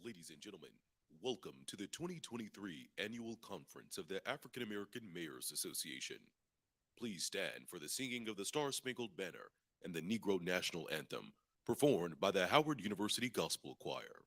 Ladies and gentlemen, welcome to the 2023 Annual Conference of the African American Mayors Association. Please stand for the singing of the Star Spangled Banner and the Negro National Anthem, performed by the Howard University Gospel Choir.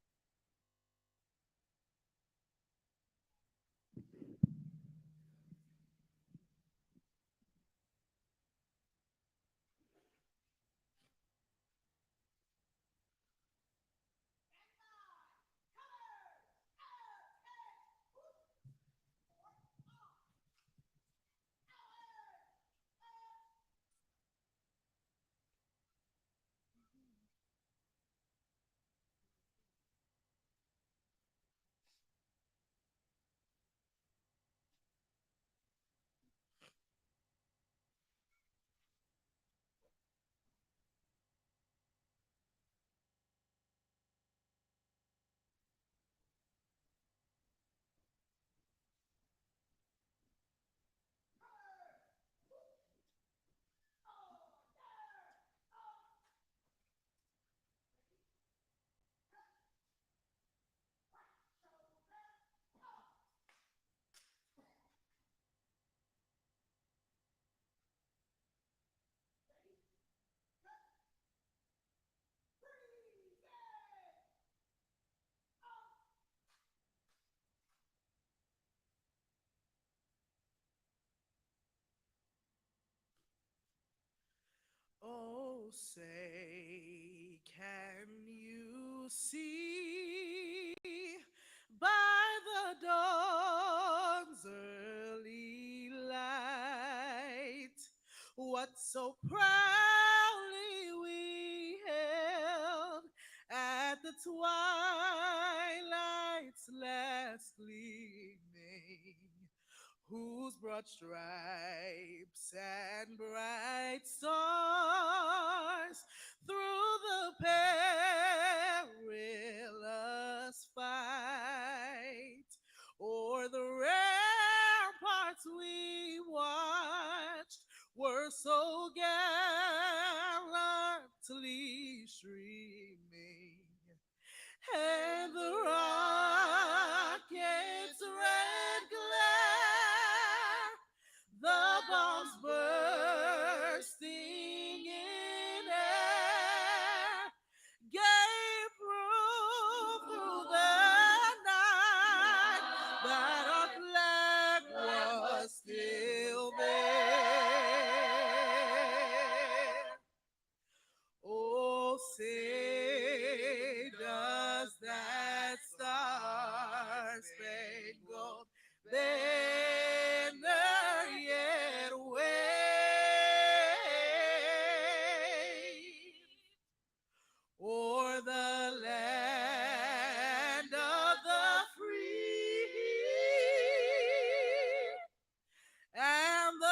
Oh, say, can you see by the dawn's early light what so proudly we held at the twilight's last gleaming, whose broad stripes and bright stars through the perilous fight o'er the ramparts we watched were so gallantly streaming, and the rocket's red glare, the bombs bursting in air, gave proof through the night that our flag was still there. Oh, say does that star-spangled banner yet wave o'er the land of the free and the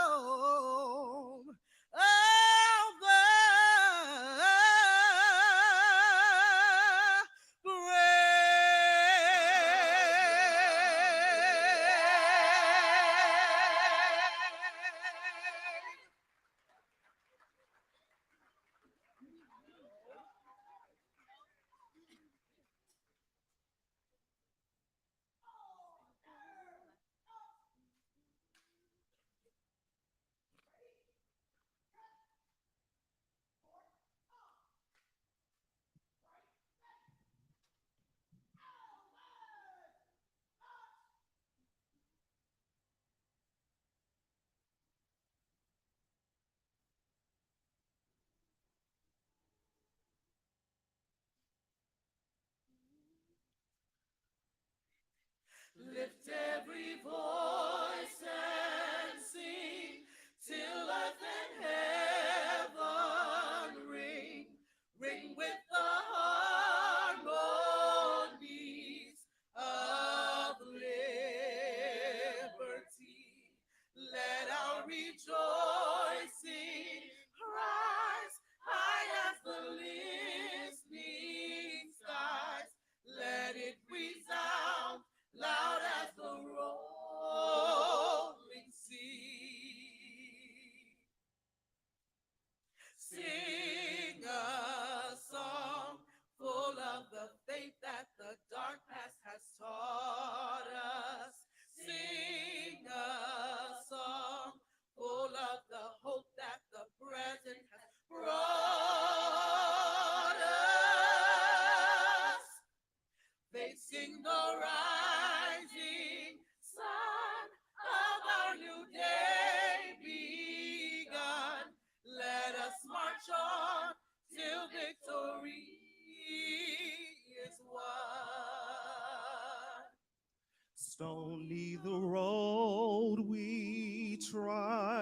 home of the Lift every voice and sing till earth and heaven ring, ring with the harmonies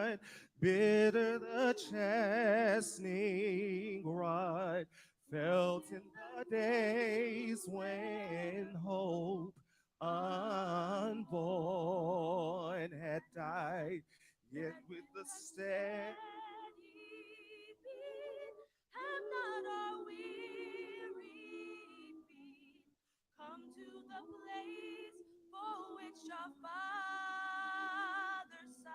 rod, bitter the chastening rod, felt in the days when hope unborn had died, yet with the steady beat, have not our weary feet come to the place for which our Father sighed.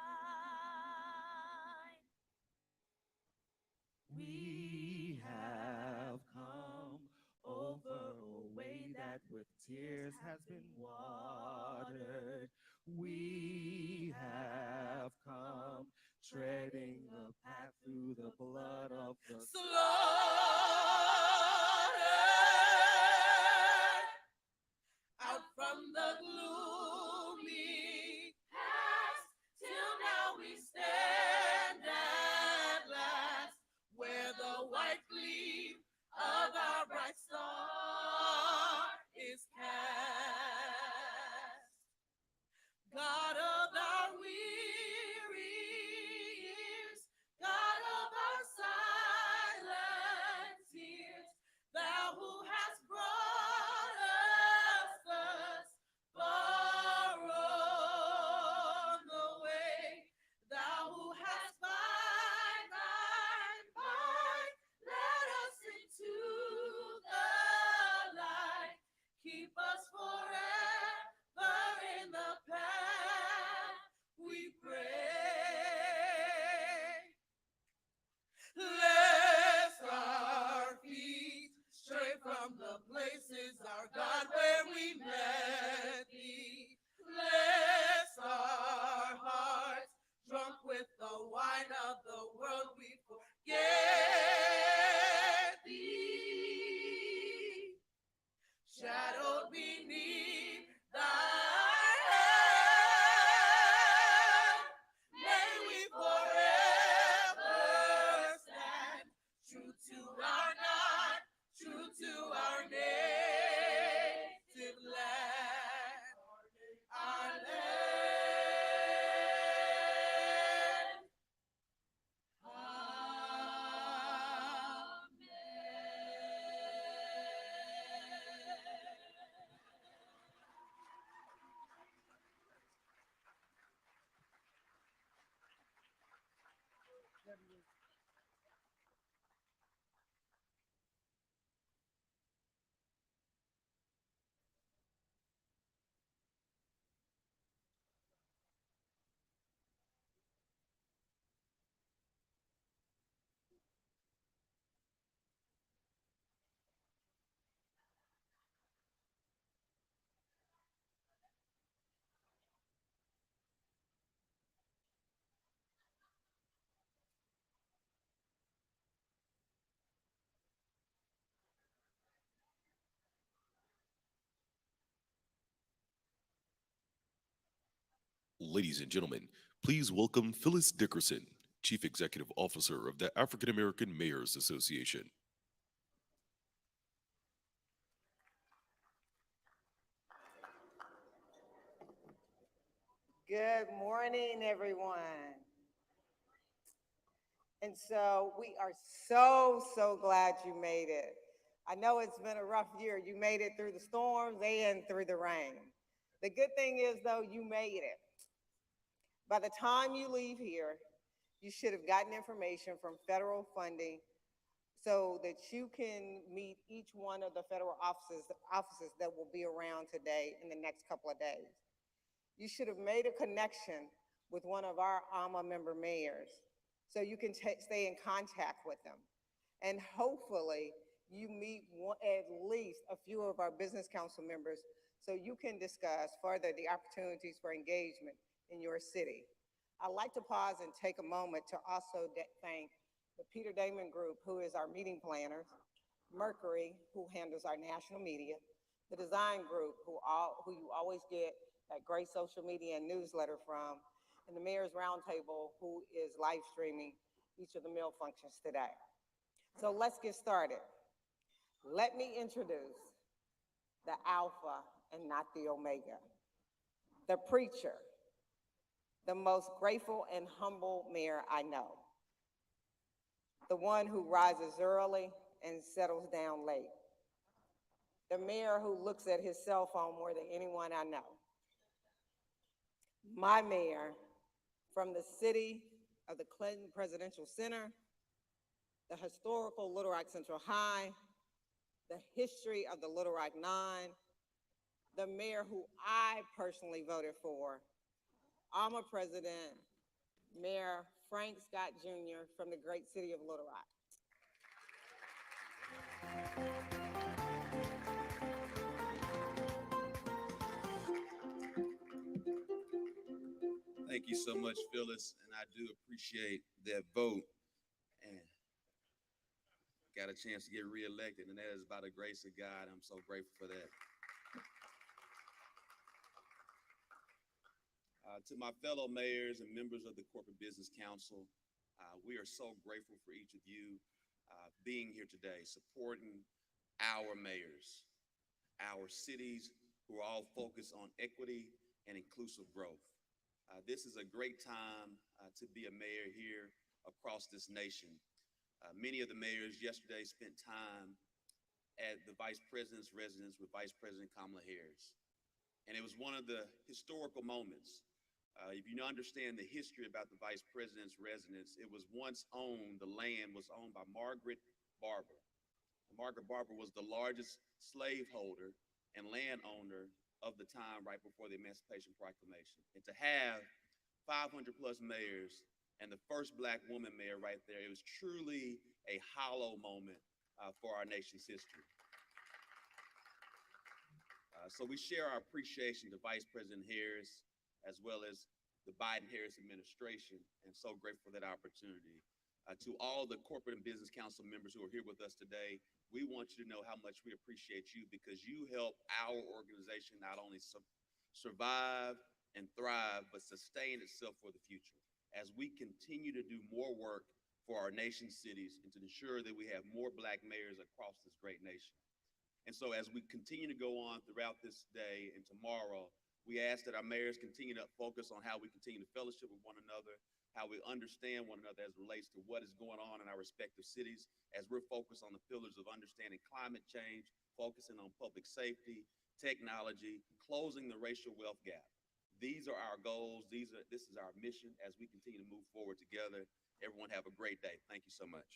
we have come over a way that with tears has been watered. We have come treading a path through the blood of the Slaughtered out from the gloomy past, till now we stand at last, where the white gleam of our bright star is cast. God of our weary years, God of our silent tears, thou who hast brought us thus far on the way, thou who hast by thine might led us into the light, keep us forever in the path we pray. Lest our feet stray from the places, our God, where we met thee. Lest our hearts, drunk with the wine of the world, we forget thee. Shadowed beneath thy hand, may we forever stand true to our God, true to our native land, our land. Ladies and gentlemen, please welcome Phyllis Dickerson, Chief Executive Officer of the African American Mayors Association. Good morning, everyone. And so we are so glad you made it. I know it's been a rough year. You made it through the storms and through the rain. The good thing is, though, you made it. By the time you leave here, you should have gotten information from federal funding so that you can meet each one of the federal offices that will be around today in the next couple of days. You should have made a connection with one of our AMA member mayors so you can stay in contact with them. And hopefully you meet at least a few of our business council members so you can discuss further the opportunities for engagement in your city. I'd like to pause and take a moment to also thank the Peter Damon Group, who is our meeting planners, Mercury, who handles our national media, the Design Group, who you always get that great social media and newsletter from, and the Mayor's Roundtable, who is live streaming each of the meal functions today. So let's get started. Let me introduce the Alpha and not the Omega, the preacher, the most grateful and humble mayor I know, the one who rises early and settles down late, the mayor who looks at his cell phone more than anyone I know, my mayor from the city of the Clinton Presidential Center, the historical Little Rock Central High, the history of the Little Rock Nine, the mayor who I personally voted for, AMA President, Mayor Frank Scott Jr. from the great city of Little Rock. Thank you so much, Phyllis, and I do appreciate that vote. And got a chance to get reelected, and that is by the grace of God. I'm so grateful for that. To my fellow mayors and members of the Corporate Business Council, we are so grateful for each of you being here today, supporting our mayors, our cities who are all focused on equity and inclusive growth. This is a great time to be a mayor here across this nation. Many of the mayors yesterday spent time at the Vice President's residence with Vice President Kamala Harris. And it was one of the historical moments. If you understand the history about the Vice President's residence, it was once owned, the land was owned by Margaret Barber. Margaret Barber was the largest slaveholder and landowner of the time right before the Emancipation Proclamation. And to have 500 plus mayors and the first Black woman mayor right there, it was truly a hollow moment for our nation's history. So we share our appreciation to Vice President Harris, as well as the Biden-Harris administration, and so grateful for that opportunity. To all the Corporate and Business Council members who are here with us today, we want you to know how much we appreciate you because you help our organization not only survive and thrive, but sustain itself for the future as we continue to do more work for our nation's cities and to ensure that we have more Black mayors across this great nation. And so as we continue to go on throughout this day and tomorrow, we ask that our mayors continue to focus on how we continue to fellowship with one another, how we understand one another as it relates to what is going on in our respective cities, as we're focused on the pillars of understanding climate change, focusing on public safety, technology, closing the racial wealth gap. These are our goals. This is our mission as we continue to move forward together. Everyone have a great day. Thank you so much.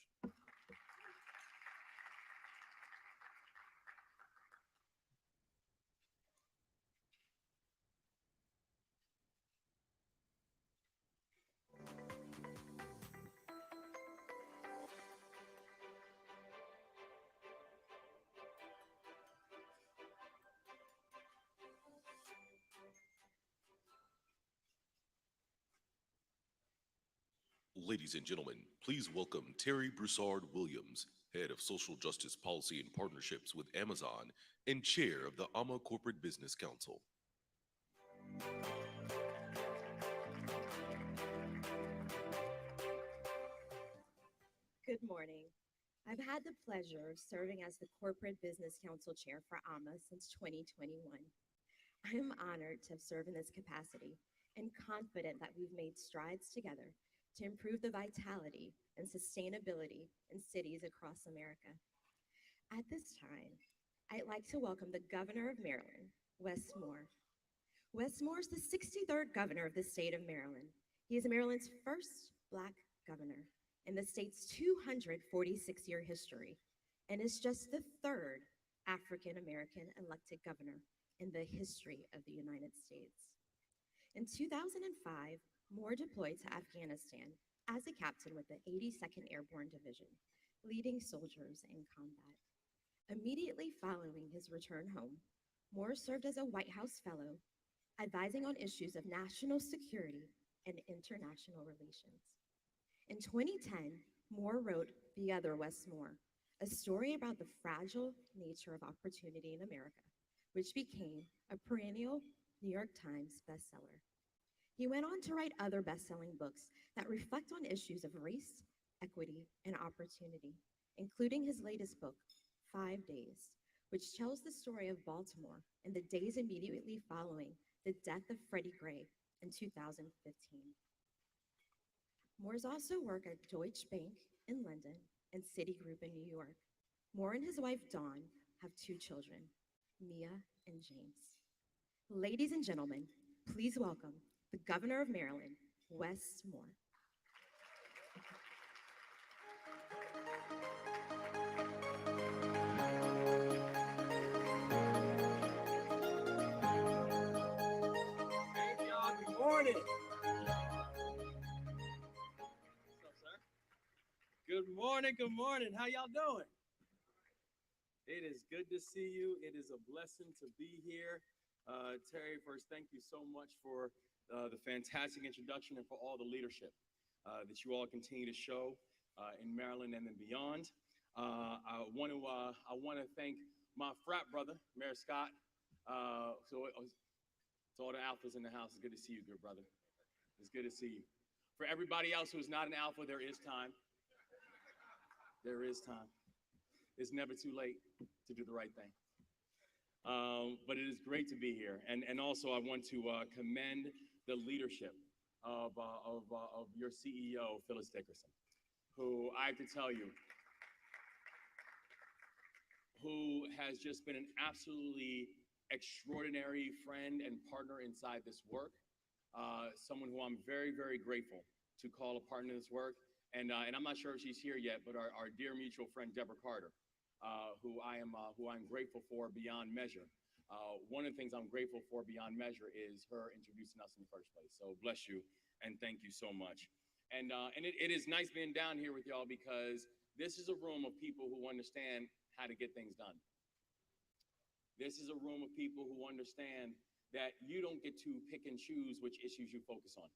Ladies and gentlemen, please welcome Terry Broussard Williams, Head of Social Justice Policy and Partnerships with Amazon and Chair of the AMA Corporate Business Council. Good morning. I've had the pleasure of serving as the Corporate Business Council Chair for AMA since 2021. I am honored to have served in this capacity and confident that we've made strides together to improve the vitality and sustainability in cities across America. At this time, I'd like to welcome the Governor of Maryland, Wes Moore. Wes Moore is the 63rd governor of the state of Maryland. He is Maryland's first Black governor in the state's 246-year history and is just the third African-American elected governor in the history of the United States. In 2005, Moore deployed to Afghanistan as a captain with the 82nd Airborne Division, leading soldiers in combat. Immediately following his return home, Moore served as a White House Fellow, advising on issues of national security and international relations. In 2010, Moore wrote The Other Wes Moore, a story about the fragile nature of opportunity in America, which became a perennial New York Times bestseller. He went on to write other best-selling books that reflect on issues of race, equity, and opportunity, including his latest book, 5 Days, which tells the story of Baltimore in the days immediately following the death of Freddie Gray in 2015. Moore's also worked at Deutsche Bank in London and Citigroup in New York. Moore and his wife Dawn have 2 children, Mia and James. Ladies and gentlemen, please welcome the Governor of Maryland, Wes Moore. Hey, y'all, good morning. What's up, sir? Good morning, good morning. How y'all doing? It is good to see you. It is a blessing to be here. Terry, first, thank you so much for the fantastic introduction and for all the leadership that you all continue to show in Maryland and then beyond. I want to thank my frat brother, Mayor Scott. To all the alphas in the house, it's good to see you, good brother. It's good to see you. For everybody else who's not an alpha, there is time. There is time. It's never too late to do the right thing. But it is great to be here. And also I want to commend the leadership of your CEO, Phyllis Dickerson, who I have to tell you, who has just been an absolutely extraordinary friend and partner inside this work. Someone who I'm very, very grateful to call a partner in this work. And I'm not sure if she's here yet, but our dear mutual friend, Deborah Carter, who I'm grateful for beyond measure. One of the things I'm grateful for beyond measure is her introducing us in the first place. So bless you and thank you so much. And it is nice being down here with y'all because this is a room of people who understand how to get things done. This is a room of people who understand that you don't get to pick and choose which issues you focus on.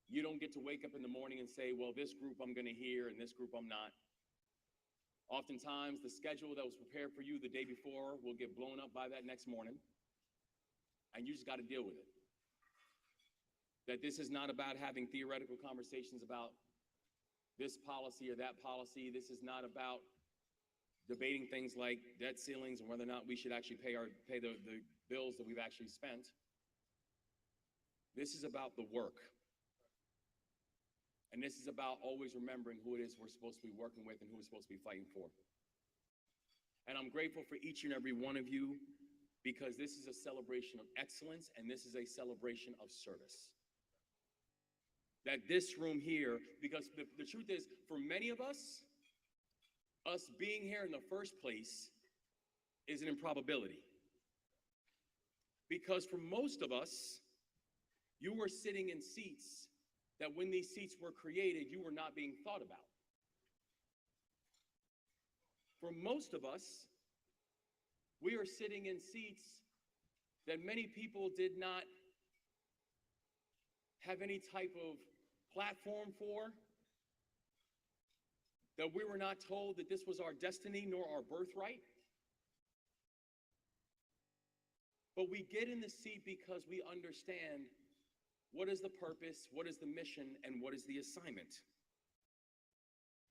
You don't get to wake up in the morning and say, well, this group I'm going to hear and this group I'm not. Oftentimes, the schedule that was prepared for you the day before will get blown up by that next morning, and you just got to deal with it. That this is not about having theoretical conversations about this policy or that policy. This is not about debating things like debt ceilings and whether or not we should actually pay the bills that we've actually spent. This is about the work. And this is about always remembering who it is we're supposed to be working with and who we're supposed to be fighting for. And I'm grateful for each and every one of you because this is a celebration of excellence and this is a celebration of service. That this room here, because the truth is, for many of us being here in the first place is an improbability. Because for most of us, you were sitting in seats that when these seats were created, you were not being thought about. For most of us, we are sitting in seats that many people did not have any type of platform for, that we were not told that this was our destiny nor our birthright. But we get in the seat because we understand what is the purpose, what is the mission, and what is the assignment.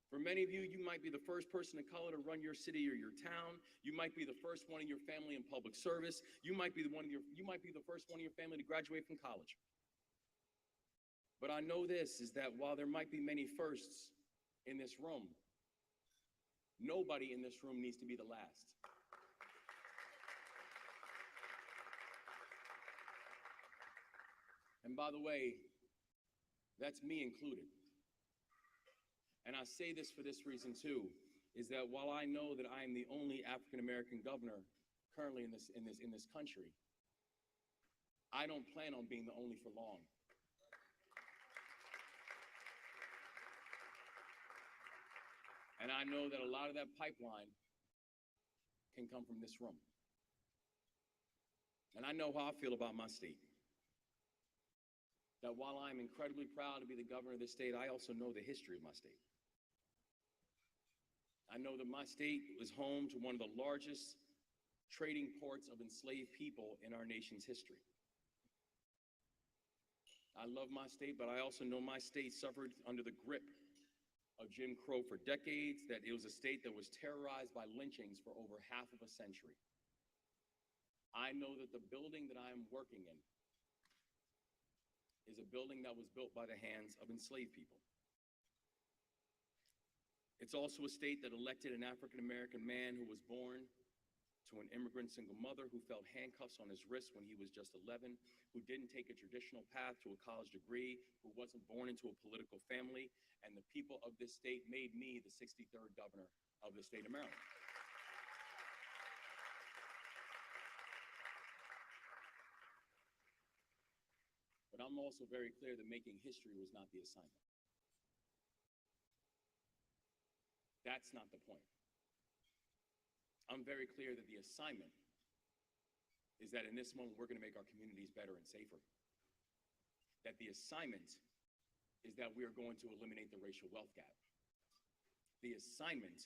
For many of you, you might be the first person of color to run your city or your town. You might be the first one in your family in public service. You might be the first one in your family to graduate from college. But I know this is that while there might be many firsts in this room, nobody in this room needs to be the last. And by the way, that's me included. And I say this for this reason too, is that while I know that I am the only African-American governor currently in this country, I don't plan on being the only for long. And I know that a lot of that pipeline can come from this room. And I know how I feel about my state. That while I'm incredibly proud to be the governor of this state, I also know the history of my state. I know that my state was home to one of the largest trading ports of enslaved people in our nation's history. I love my state, but I also know my state suffered under the grip of Jim Crow for decades, that it was a state that was terrorized by lynchings for over half of a century. I know that the building that I am working in is a building that was built by the hands of enslaved people. It's also a state that elected an African-American man who was born to an immigrant single mother who felt handcuffs on his wrists when he was just 11, who didn't take a traditional path to a college degree, who wasn't born into a political family, and the people of this state made me the 63rd governor of the state of Maryland. But I'm also very clear that making history was not the assignment. That's not the point. I'm very clear that the assignment is that in this moment, we're going to make our communities better and safer. That the assignment is that we are going to eliminate the racial wealth gap. The assignment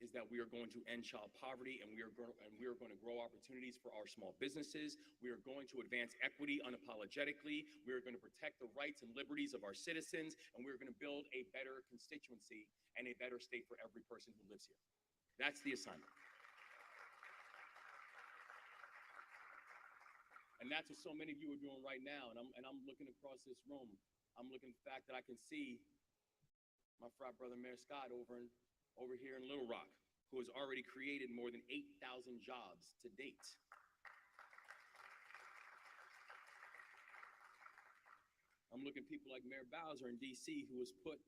is that we are going to end child poverty, and we are going to grow opportunities for our small businesses. We are going to advance equity unapologetically. We are going to protect the rights and liberties of our citizens, and we're going to build a better constituency and a better state for every person who lives here. That's the assignment. And that's what so many of you are doing right now. And I'm looking across this room. I'm looking at the fact that I can see my frat brother, Mayor Scott, over here in Little Rock, who has already created more than 8,000 jobs to date. I'm looking at people like Mayor Bowser in DC, who has put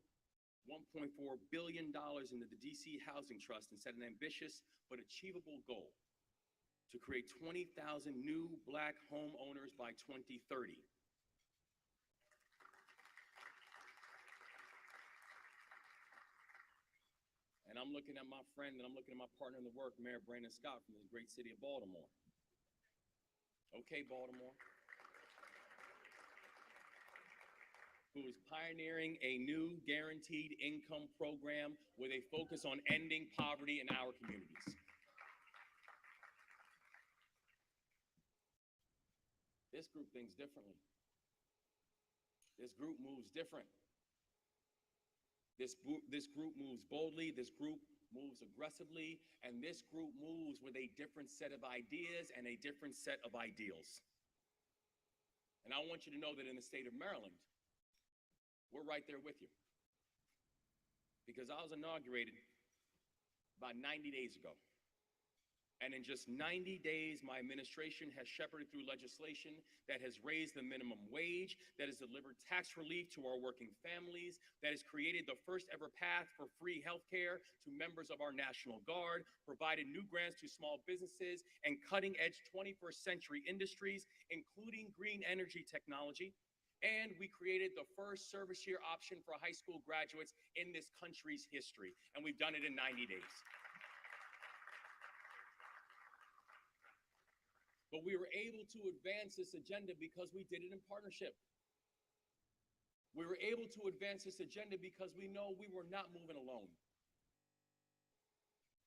$1.4 billion into the DC Housing Trust and set an ambitious but achievable goal to create 20,000 new Black homeowners by 2030. And I'm looking at my friend and I'm looking at my partner in the work, Mayor Brandon Scott from the great city of Baltimore. Okay, Baltimore. Who is pioneering a new guaranteed income program with a focus on ending poverty in our communities. This group thinks differently. This group moves different. This group moves boldly, this group moves aggressively, and this group moves with a different set of ideas and a different set of ideals. And I want you to know that in the state of Maryland, we're right there with you. Because I was inaugurated about 90 days ago. And in just 90 days, my administration has shepherded through legislation that has raised the minimum wage, that has delivered tax relief to our working families, that has created the first ever path for free health care to members of our National Guard, provided new grants to small businesses and cutting edge 21st century industries, including green energy technology. And we created the first service year option for high school graduates in this country's history. And we've done it in 90 days. But we were able to advance this agenda because we did it in partnership. We were able to advance this agenda because we know we were not moving alone.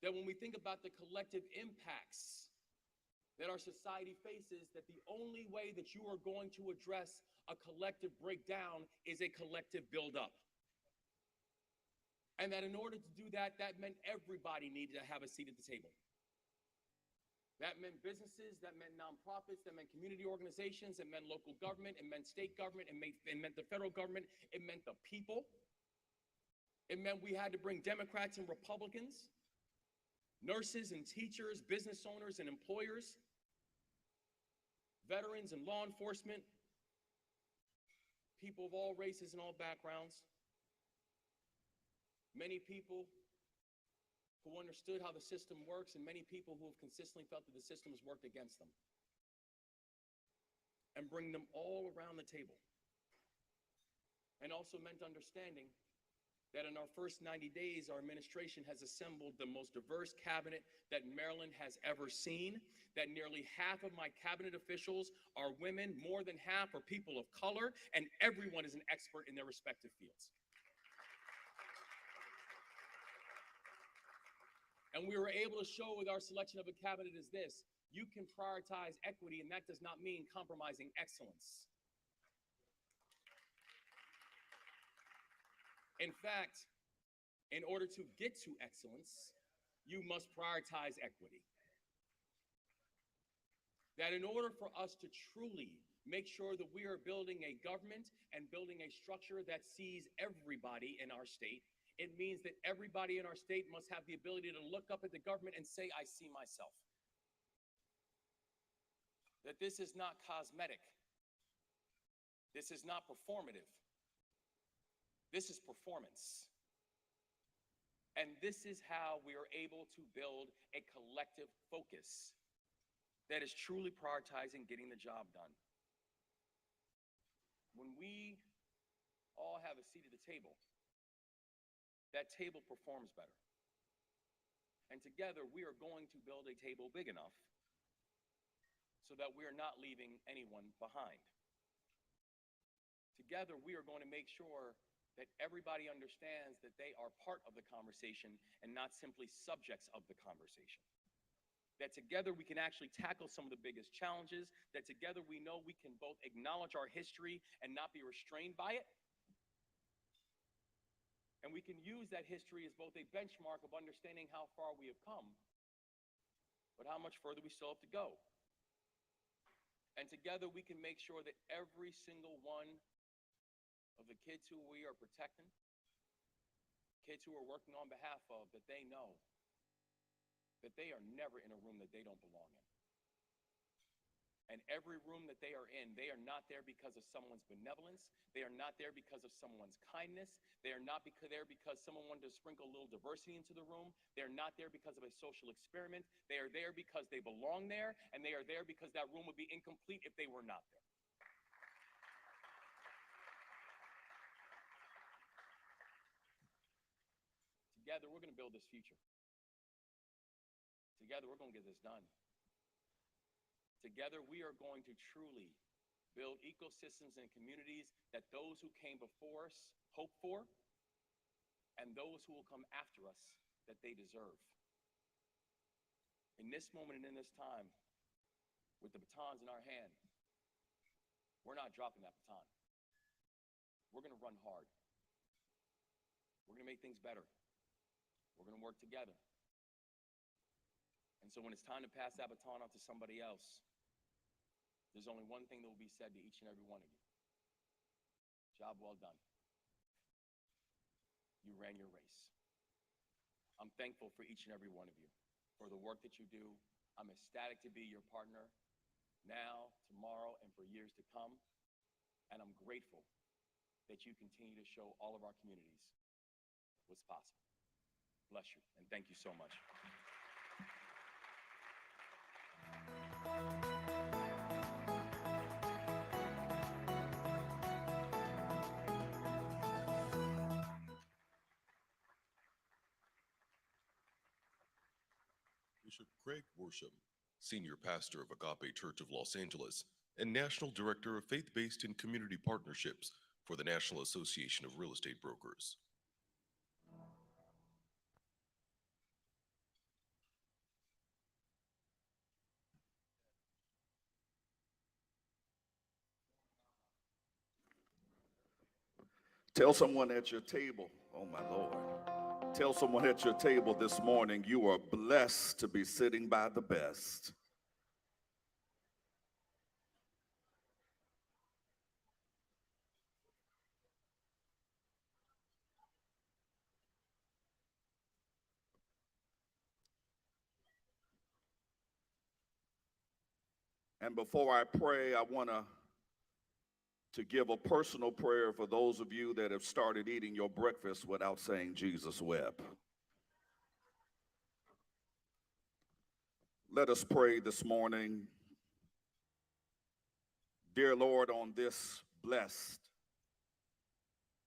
That when we think about the collective impacts that our society faces, that the only way that you are going to address a collective breakdown is a collective buildup. And that in order to do that, that meant everybody needed to have a seat at the table. That meant businesses, that meant nonprofits, that meant community organizations, it meant local government, it meant state government, it meant the federal government, it meant the people. It meant we had to bring Democrats and Republicans, nurses and teachers, business owners and employers, veterans and law enforcement, people of all races and all backgrounds, many people who understood how the system works, and many people who have consistently felt that the system has worked against them, and bring them all around the table. And also meant understanding that in our first 90 days, our administration has assembled the most diverse cabinet that Maryland has ever seen, that nearly half of my cabinet officials are women, more than half are people of color, and everyone is an expert in their respective fields. And we were able to show with our selection of a cabinet is this: you can prioritize equity, and that does not mean compromising excellence. In fact, in order to get to excellence, you must prioritize equity. That in order for us to truly make sure that we are building a government and building a structure that sees everybody in our state. It means that everybody in our state must have the ability to look up at the government and say, I see myself. That this is not cosmetic. This is not performative. This is performance. And this is how we are able to build a collective focus that is truly prioritizing getting the job done. When we all have a seat at the table, that table performs better. And together, we are going to build a table big enough so that we are not leaving anyone behind. Together, we are going to make sure that everybody understands that they are part of the conversation and not simply subjects of the conversation. That together we can actually tackle some of the biggest challenges, that together we know we can both acknowledge our history and not be restrained by it. And we can use that history as both a benchmark of understanding how far we have come, but how much further we still have to go. And together we can make sure that every single one of the kids who we are protecting, kids who we're working on behalf of, that they know that they are never in a room that they don't belong in. And every room that they are in, they are not there because of someone's benevolence. They are not there because of someone's kindness. They are not there because someone wanted to sprinkle a little diversity into the room. They are not there because of a social experiment. They are there because they belong there, and they are there because that room would be incomplete if they were not there. Together, we're going to build this future. Together, we're going to get this done. Together, we are going to truly build ecosystems and communities that those who came before us hope for, and those who will come after us that they deserve. In this moment and in this time, with the batons in our hand, we're not dropping that baton. We're going to run hard. We're going to make things better. We're going to work together. And so when it's time to pass that baton off to somebody else, there's only one thing that will be said to each and every one of you. Job well done. You ran your race. I'm thankful for each and every one of you, for the work that you do. I'm ecstatic to be your partner now, tomorrow, and for years to come. And I'm grateful that you continue to show all of our communities what's possible. Bless you, and thank you so much. Bishop Craig Worsham, Senior Pastor of Agape Church of Los Angeles and National Director of Faith-Based and Community Partnerships for the National Association of Real Estate Brokers. Tell someone at your table, oh my Lord, tell someone at your table this morning, you are blessed to be sitting by the best. And before I pray, I want to give a personal prayer for those of you that have started eating your breakfast without saying Jesus wept. Let us pray this morning. Dear Lord, on this blessed,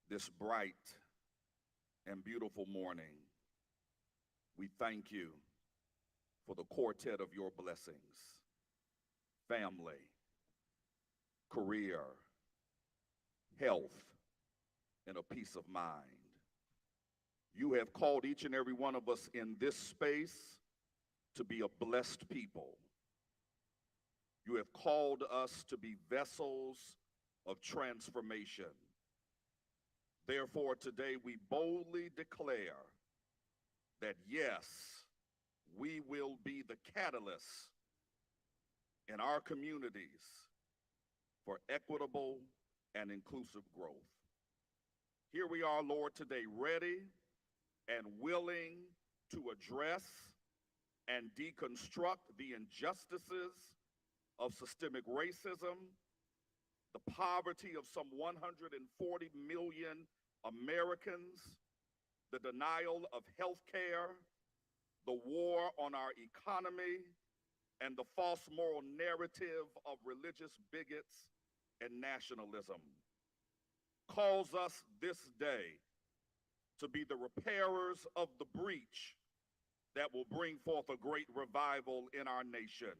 this bright and beautiful morning, we thank you for the quartet of your blessings: family, career, health, and a peace of mind. You have called each and every one of us in this space to be a blessed people. You have called us to be vessels of transformation. Therefore, today we boldly declare that yes, we will be the catalyst in our communities for equitable and inclusive growth. Here we are, Lord, today ready and willing to address and deconstruct the injustices of systemic racism, the poverty of some 140 million Americans, the denial of health care, the war on our economy, and the false moral narrative of religious bigots and nationalism. Calls us this day to be the repairers of the breach that will bring forth a great revival in our nation.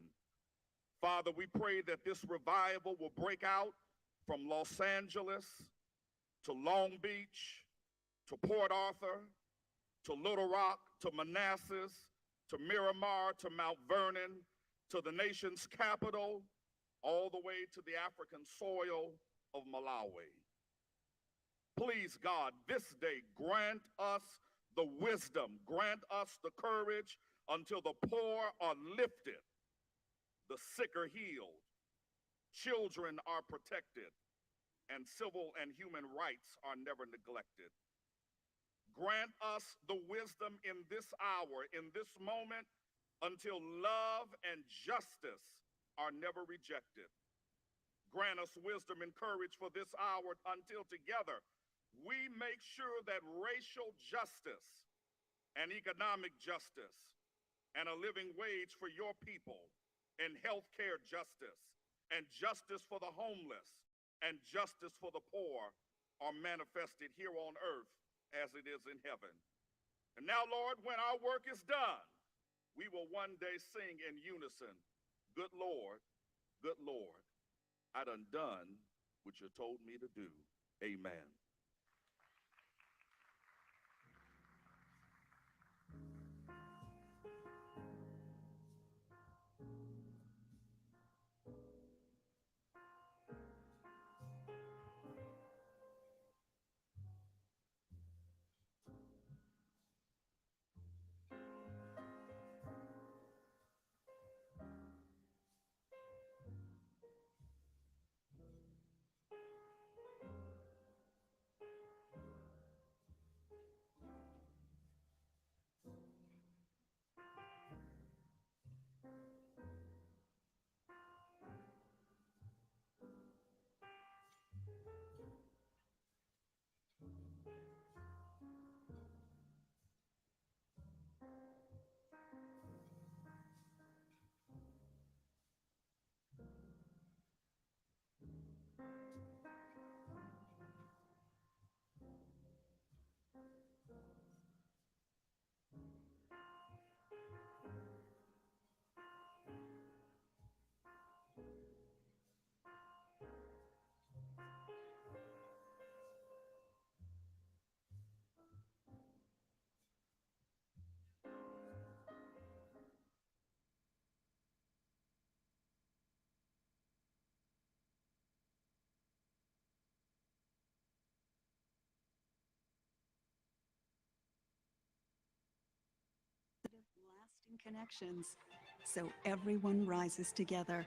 Father, we pray that this revival will break out from Los Angeles to Long Beach, to Port Arthur, to Little Rock, to Manassas, to Miramar, to Mount Vernon, to the nation's capital, all the way to the African soil of Malawi. Please, God, this day grant us the wisdom, grant us the courage until the poor are lifted, the sick are healed, children are protected, and civil and human rights are never neglected. Grant us the wisdom in this hour, in this moment, until love and justice are never rejected. Grant us wisdom and courage for this hour until together we make sure that racial justice and economic justice and a living wage for your people and healthcare justice and justice for the homeless and justice for the poor are manifested here on earth as it is in heaven. And now, Lord, when our work is done, we will one day sing in unison, good Lord, I done what you told me to do. Amen. Lasting connections, so everyone rises together.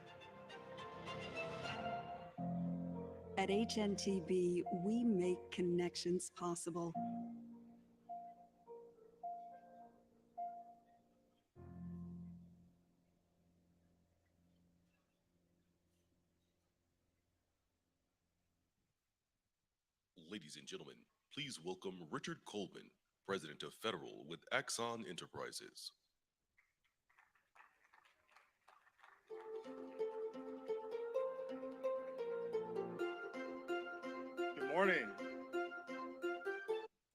At HNTB, we make connections possible. Ladies and gentlemen, please welcome Richard Coleman, President of Federal with Axon Enterprises. Good morning.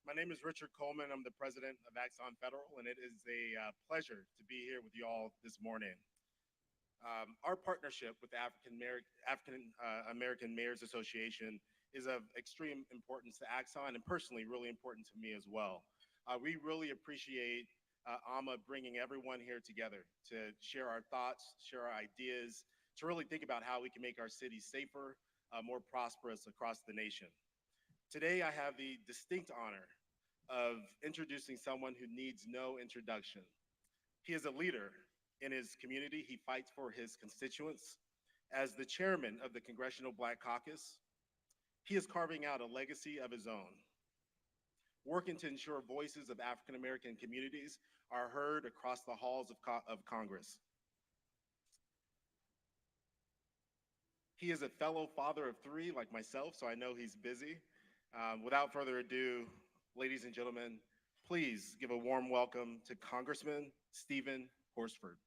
My name is Richard Coleman. I'm the president of Axon Federal, and it is a pleasure to be here with you all this morning. Our partnership with the African American Mayors Association is of extreme importance to Axon and personally really important to me as well. We really appreciate AMA bringing everyone here together to share our thoughts, share our ideas, to really think about how we can make our cities safer, more prosperous across the nation. Today, I have the distinct honor of introducing someone who needs no introduction. He is a leader in his community. He fights for his constituents. As the chairman of the Congressional Black Caucus, he is carving out a legacy of his own, working to ensure voices of African American communities are heard across the halls of Congress. He is a fellow father of three like myself, so I know he's busy. Without further ado, ladies and gentlemen, please give a warm welcome to Congressman Stephen Horsford.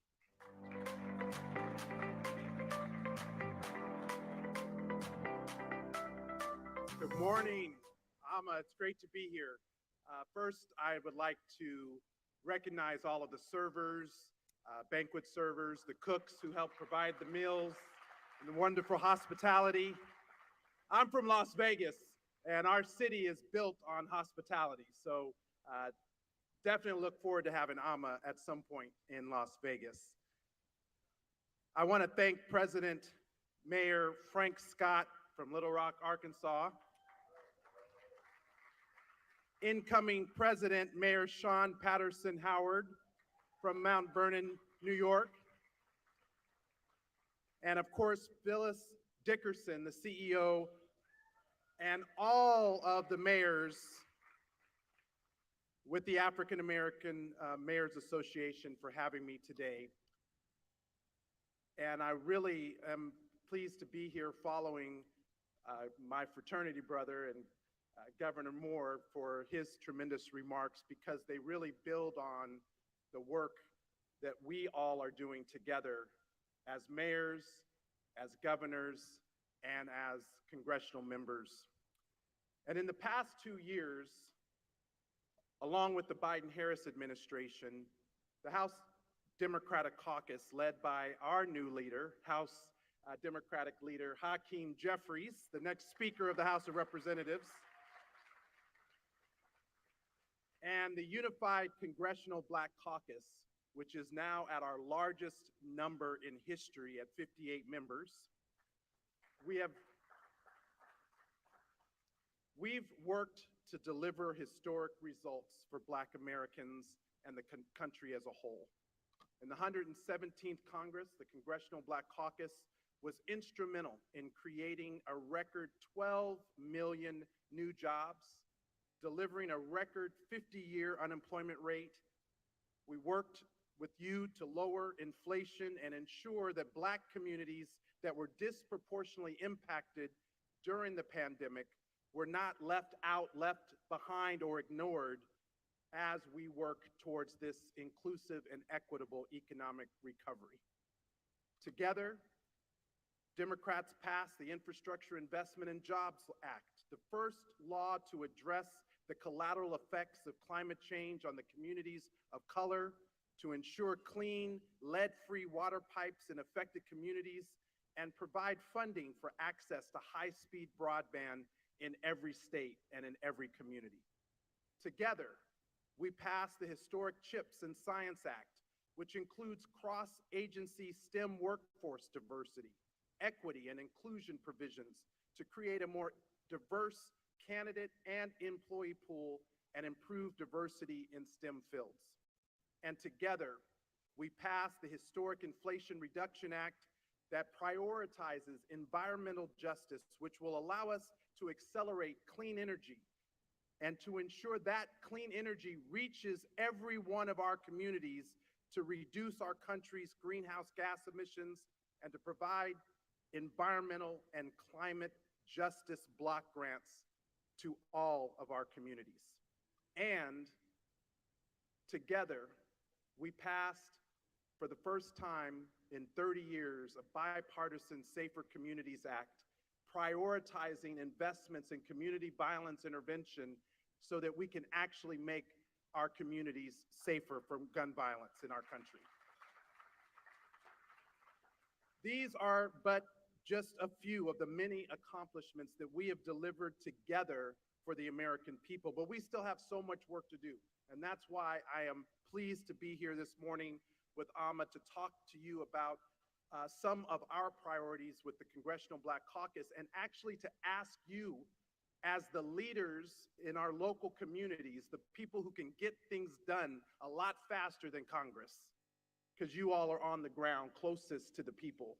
Good morning. It's great to be here. First, I would like to recognize all of the servers, banquet servers, the cooks who help provide the meals, and the wonderful hospitality. I'm from Las Vegas, and our city is built on hospitality. So definitely look forward to having Amma at some point in Las Vegas. I want to thank President Mayor Frank Scott from Little Rock, Arkansas, incoming President Mayor Sean Patterson Howard from Mount Vernon, New York, and of course, Phyllis Dickerson, the CEO, and all of the mayors with the African American Mayors Association for having me today. And I really am pleased to be here following my fraternity brother and Governor Moore for his tremendous remarks, because they really build on the work that we all are doing together as mayors, as governors, and as congressional members. And in the past 2 years, along with the Biden-Harris administration, the House Democratic Caucus, led by our new leader, House Democratic leader Hakeem Jeffries, the next Speaker of the House of Representatives, and the Unified Congressional Black Caucus, which is now at our largest number in history at 58 members. We've worked to deliver historic results for Black Americans and the country as a whole. In the 117th Congress, the Congressional Black Caucus was instrumental in creating a record 12 million new jobs, delivering a record 50-year unemployment rate. We worked with you to lower inflation and ensure that Black communities that were disproportionately impacted during the pandemic were not left out, left behind, or ignored as we work towards this inclusive and equitable economic recovery. Together, Democrats passed the Infrastructure Investment and Jobs Act, the first law to address the collateral effects of climate change on the communities of color, to ensure clean, lead-free water pipes in affected communities, and provide funding for access to high-speed broadband in every state and in every community. Together, we passed the historic CHIPS and Science Act, which includes cross-agency STEM workforce diversity, equity, and inclusion provisions to create a more diverse candidate and employee pool and improve diversity in STEM fields. And together, we passed the historic Inflation Reduction Act that prioritizes environmental justice, which will allow us to accelerate clean energy and to ensure that clean energy reaches every one of our communities to reduce our country's greenhouse gas emissions and to provide environmental and climate justice block grants to all of our communities. And together, we passed, for the first time in 30 years, a bipartisan Safer Communities Act, prioritizing investments in community violence intervention so that we can actually make our communities safer from gun violence in our country. These are but just a few of the many accomplishments that we have delivered together for the American people, but we still have so much work to do. And that's why I am pleased to be here this morning with Amma to talk to you about some of our priorities with the Congressional Black Caucus, and actually to ask you, as the leaders in our local communities, the people who can get things done a lot faster than Congress, because you all are on the ground closest to the people.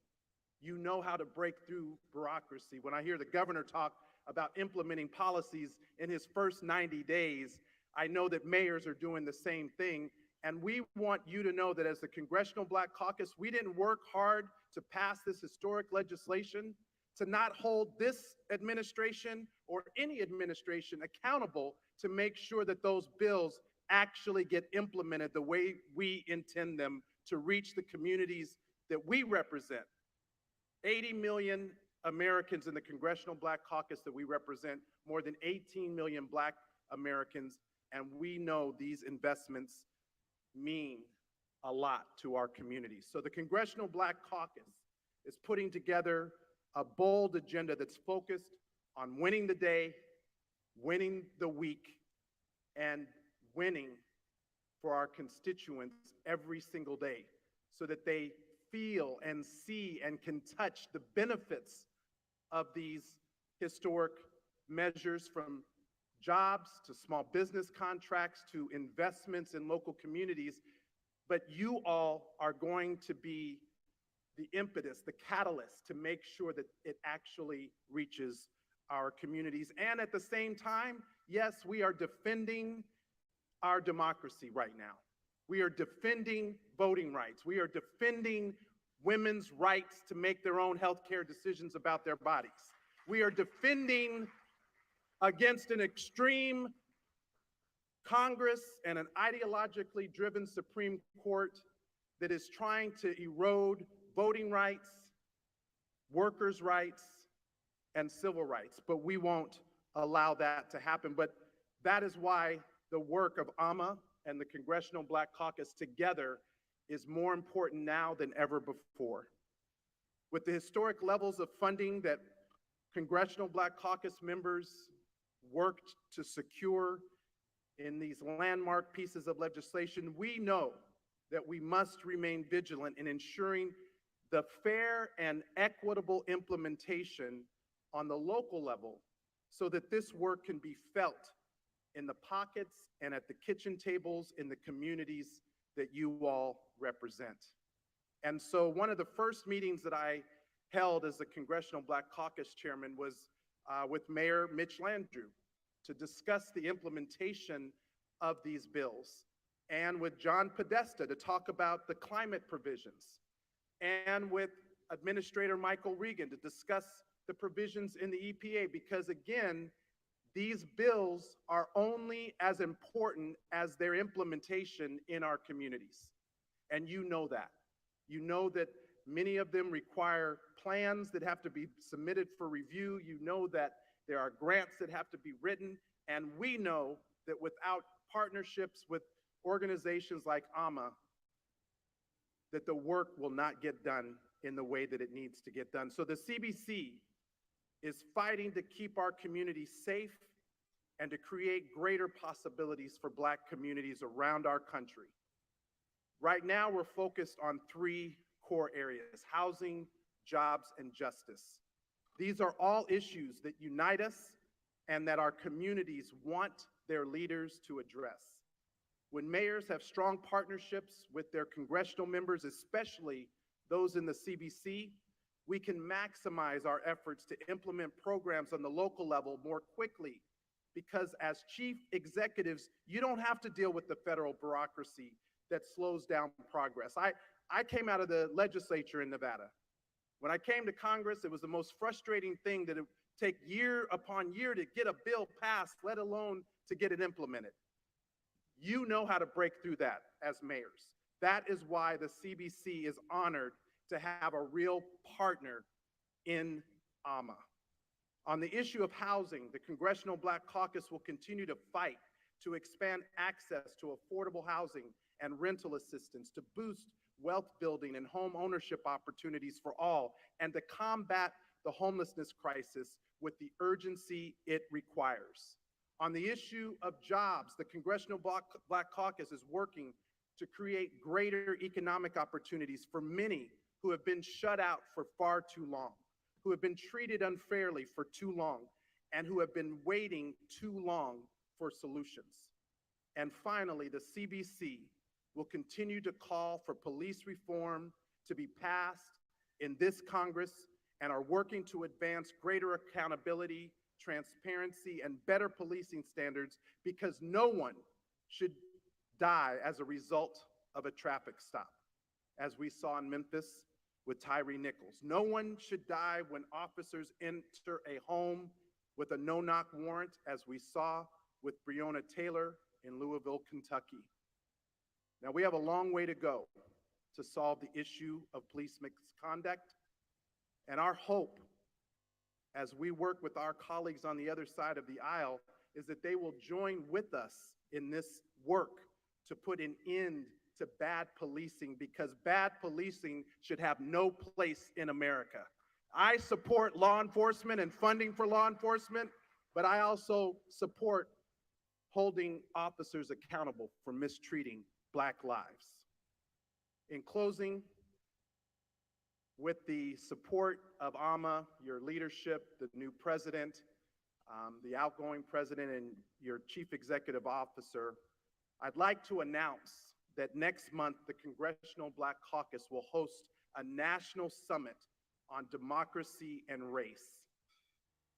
You know how to break through bureaucracy. When I hear the governor talk about implementing policies in his first 90 days, I know that mayors are doing the same thing. And we want you to know that as the Congressional Black Caucus, we didn't work hard to pass this historic legislation to not hold this administration or any administration accountable to make sure that those bills actually get implemented the way we intend them to reach the communities that we represent. 80 million Americans in the Congressional Black Caucus that we represent, more than 18 million Black Americans, and we know these investments mean a lot to our communities. So the Congressional Black Caucus is putting together a bold agenda that's focused on winning the day, winning the week, and winning for our constituents every single day so that they feel and see and can touch the benefits of these historic measures, from jobs to small business contracts to investments in local communities. But you all are going to be the impetus, the catalyst to make sure that it actually reaches our communities. And at the same time, yes, we are defending our democracy right now. We are defending voting rights. We are defending women's rights to make their own healthcare decisions about their bodies. We are defending against an extreme Congress and an ideologically driven Supreme Court that is trying to erode voting rights, workers' rights, and civil rights. But we won't allow that to happen. But that is why the work of AMA and the Congressional Black Caucus together is more important now than ever before. With the historic levels of funding that Congressional Black Caucus members worked to secure in these landmark pieces of legislation, we know that we must remain vigilant in ensuring the fair and equitable implementation on the local level so that this work can be felt in the pockets and at the kitchen tables in the communities that you all represent. And so one of the first meetings that I held as the Congressional Black Caucus chairman was with Mayor Mitch Landrieu to discuss the implementation of these bills, and with John Podesta to talk about the climate provisions, and with Administrator Michael Regan to discuss the provisions in the EPA, because again, these bills are only as important as their implementation in our communities. And you know that. You know that many of them require plans that have to be submitted for review. You know that there are grants that have to be written. And we know that without partnerships with organizations like AMA, that the work will not get done in the way that it needs to get done. So the CBC is fighting to keep our communities safe and to create greater possibilities for Black communities around our country. Right now, we're focused on three core areas: housing, jobs, and justice. These are all issues that unite us and that our communities want their leaders to address. When mayors have strong partnerships with their congressional members, especially those in the CBC, we can maximize our efforts to implement programs on the local level more quickly, because as chief executives, you don't have to deal with the federal bureaucracy that slows down progress. I came out of the legislature in Nevada. When I came to Congress, it was the most frustrating thing that it would take year upon year to get a bill passed, let alone to get it implemented. You know how to break through that as mayors. That is why the CBC is honored to have a real partner in AMA. On the issue of housing, the Congressional Black Caucus will continue to fight to expand access to affordable housing and rental assistance, to boost wealth building and home ownership opportunities for all, and to combat the homelessness crisis with the urgency it requires. On the issue of jobs, the Congressional Black Caucus is working to create greater economic opportunities for many who have been shut out for far too long, who have been treated unfairly for too long, and who have been waiting too long for solutions. And finally, the CBC will continue to call for police reform to be passed in this Congress and are working to advance greater accountability, transparency, and better policing standards because no one should die as a result of a traffic stop, as we saw in Memphis with Tyree Nichols. No one should die when officers enter a home with a no-knock warrant, as we saw with Breonna Taylor in Louisville, Kentucky. Now, we have a long way to go to solve the issue of police misconduct, and our hope as we work with our colleagues on the other side of the aisle is that they will join with us in this work to put an end to bad policing, because bad policing should have no place in America. I support law enforcement and funding for law enforcement, but I also support holding officers accountable for mistreating Black lives. In closing, with the support of AMA, your leadership, the new president, the outgoing president, and your chief executive officer, I'd like to announce that next month, the Congressional Black Caucus will host a national summit on democracy and race,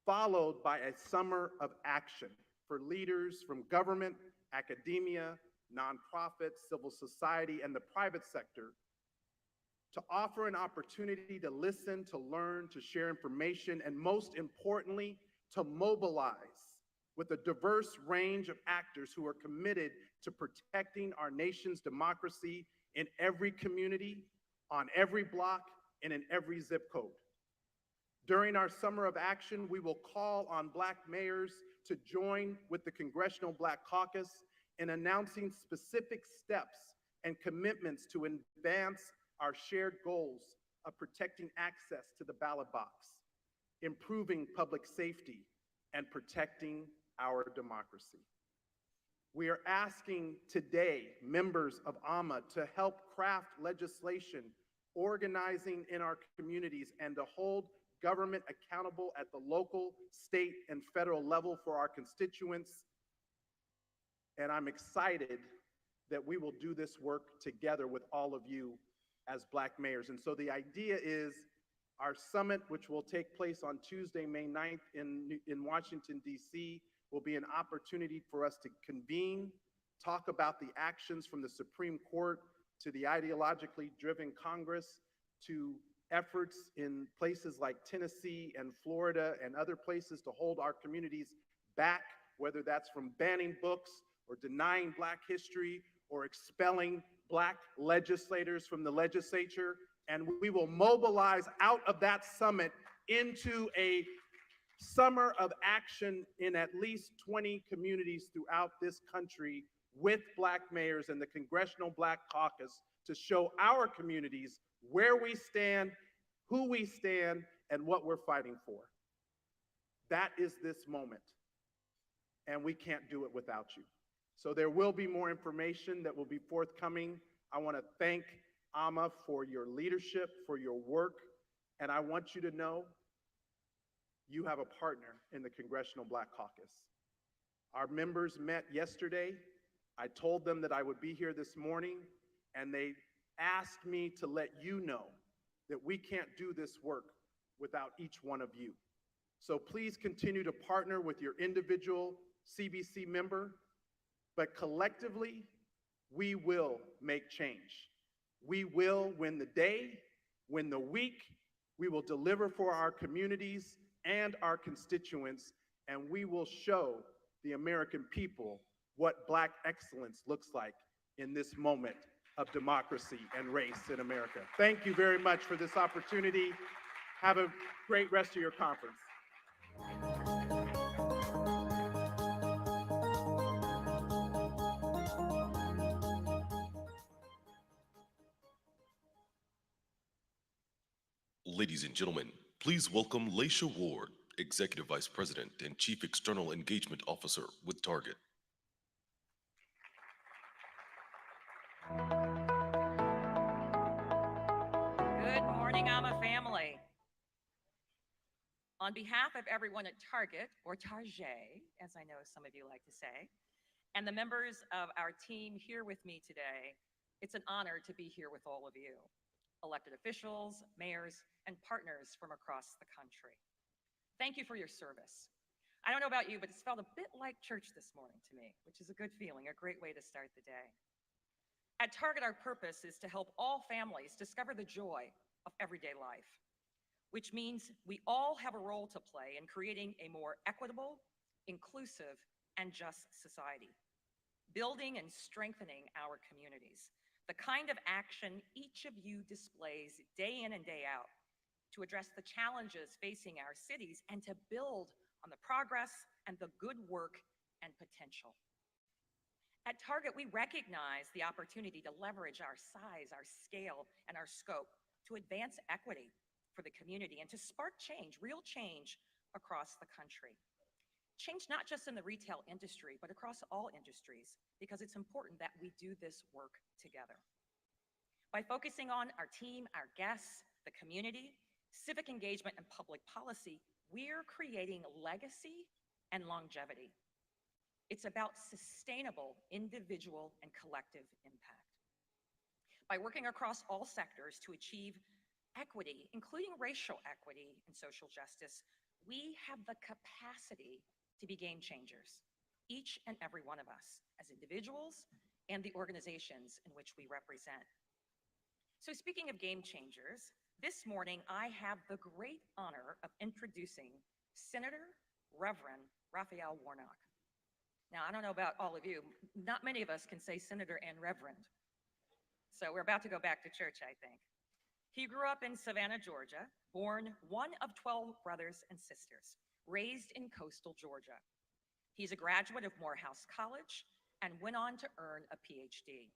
followed by a summer of action for leaders from government, academia, nonprofits, civil society, and the private sector to offer an opportunity to listen, to learn, to share information, and most importantly, to mobilize with a diverse range of actors who are committed to protecting our nation's democracy in every community, on every block, and in every zip code. During our summer of action, we will call on Black mayors to join with the Congressional Black Caucus in announcing specific steps and commitments to advance our shared goals of protecting access to the ballot box, improving public safety, and protecting our democracy. We are asking today members of AMA to help craft legislation organizing in our communities and to hold government accountable at the local, state, and federal level for our constituents. And I'm excited that we will do this work together with all of you as Black mayors. And so the idea is our summit, which will take place on Tuesday, May 9th in Washington, D.C., will be an opportunity for us to convene, talk about the actions from the Supreme Court to the ideologically driven Congress to efforts in places like Tennessee and Florida and other places to hold our communities back, whether that's from banning books or denying Black history or expelling Black legislators from the legislature. And we will mobilize out of that summit into a summer of action in at least 20 communities throughout this country with Black mayors and the Congressional Black Caucus to show our communities where we stand, who we stand, and what we're fighting for. That is this moment, and we can't do it without you. So there will be more information that will be forthcoming. I want to thank AMA for your leadership, for your work, and I want you to know you have a partner in the Congressional Black Caucus. Our members met yesterday. I told them that I would be here this morning, and they asked me to let you know that we can't do this work without each one of you. So please continue to partner with your individual CBC member, but collectively, we will make change. We will win the day, win the week. We will deliver for our communities and our constituents, and we will show the American people what Black excellence looks like in this moment of democracy and race in America. Thank you very much for this opportunity. Have a great rest of your conference. Ladies and gentlemen, please welcome Laisha Ward, Executive Vice President and Chief External Engagement Officer with Target. Good morning, AMA family. On behalf of everyone at Target, or Target, as I know some of you like to say, and the members of our team here with me today, it's an honor to be here with all of you. elected officials, mayors, and partners from across the country. Thank you for your service. I don't know about you, but it's felt a bit like church this morning to me, which is a good feeling, a great way to start the day. At Target, our purpose is to help all families discover the joy of everyday life, which means we all have a role to play in creating a more equitable, inclusive, and just society, building and strengthening our communities, the kind of action each of you displays day in and day out to address the challenges facing our cities and to build on the progress and the good work and potential. At Target, we recognize the opportunity to leverage our size, our scale, and our scope to advance equity for the community and to spark change, real change across the country. Change not just in the retail industry, but across all industries, because it's important that we do this work together. By focusing on our team, our guests, the community, civic engagement, and public policy, we're creating legacy and longevity. It's about sustainable individual and collective impact. By working across all sectors to achieve equity, including racial equity and social justice, we have the capacity to be game changers, each and every one of us, as individuals and the organizations in which we represent. So speaking of game changers, this morning I have the great honor of introducing Senator Reverend Raphael Warnock. Now, I don't know about all of you, not many of us can say senator and reverend. So we're about to go back to church, I think. He grew up in Savannah, Georgia, born one of 12 brothers and sisters, raised in coastal Georgia. He's a graduate of Morehouse College and went on to earn a PhD.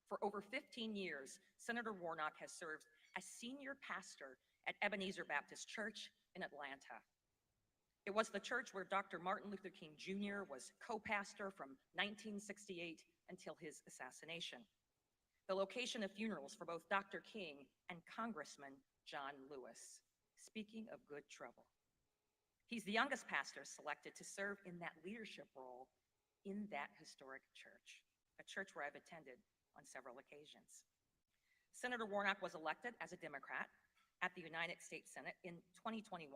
For over 15 years, Senator Warnock has served as senior pastor at Ebenezer Baptist Church in Atlanta. It was the church where Dr. Martin Luther King Jr. was co-pastor from 1968 until his assassination. The location of funerals for both Dr. King and Congressman John Lewis. Speaking of good trouble. He's the youngest pastor selected to serve in that leadership role in that historic church, a church where I've attended on several occasions. Senator Warnock was elected as a Democrat at the United States Senate in 2021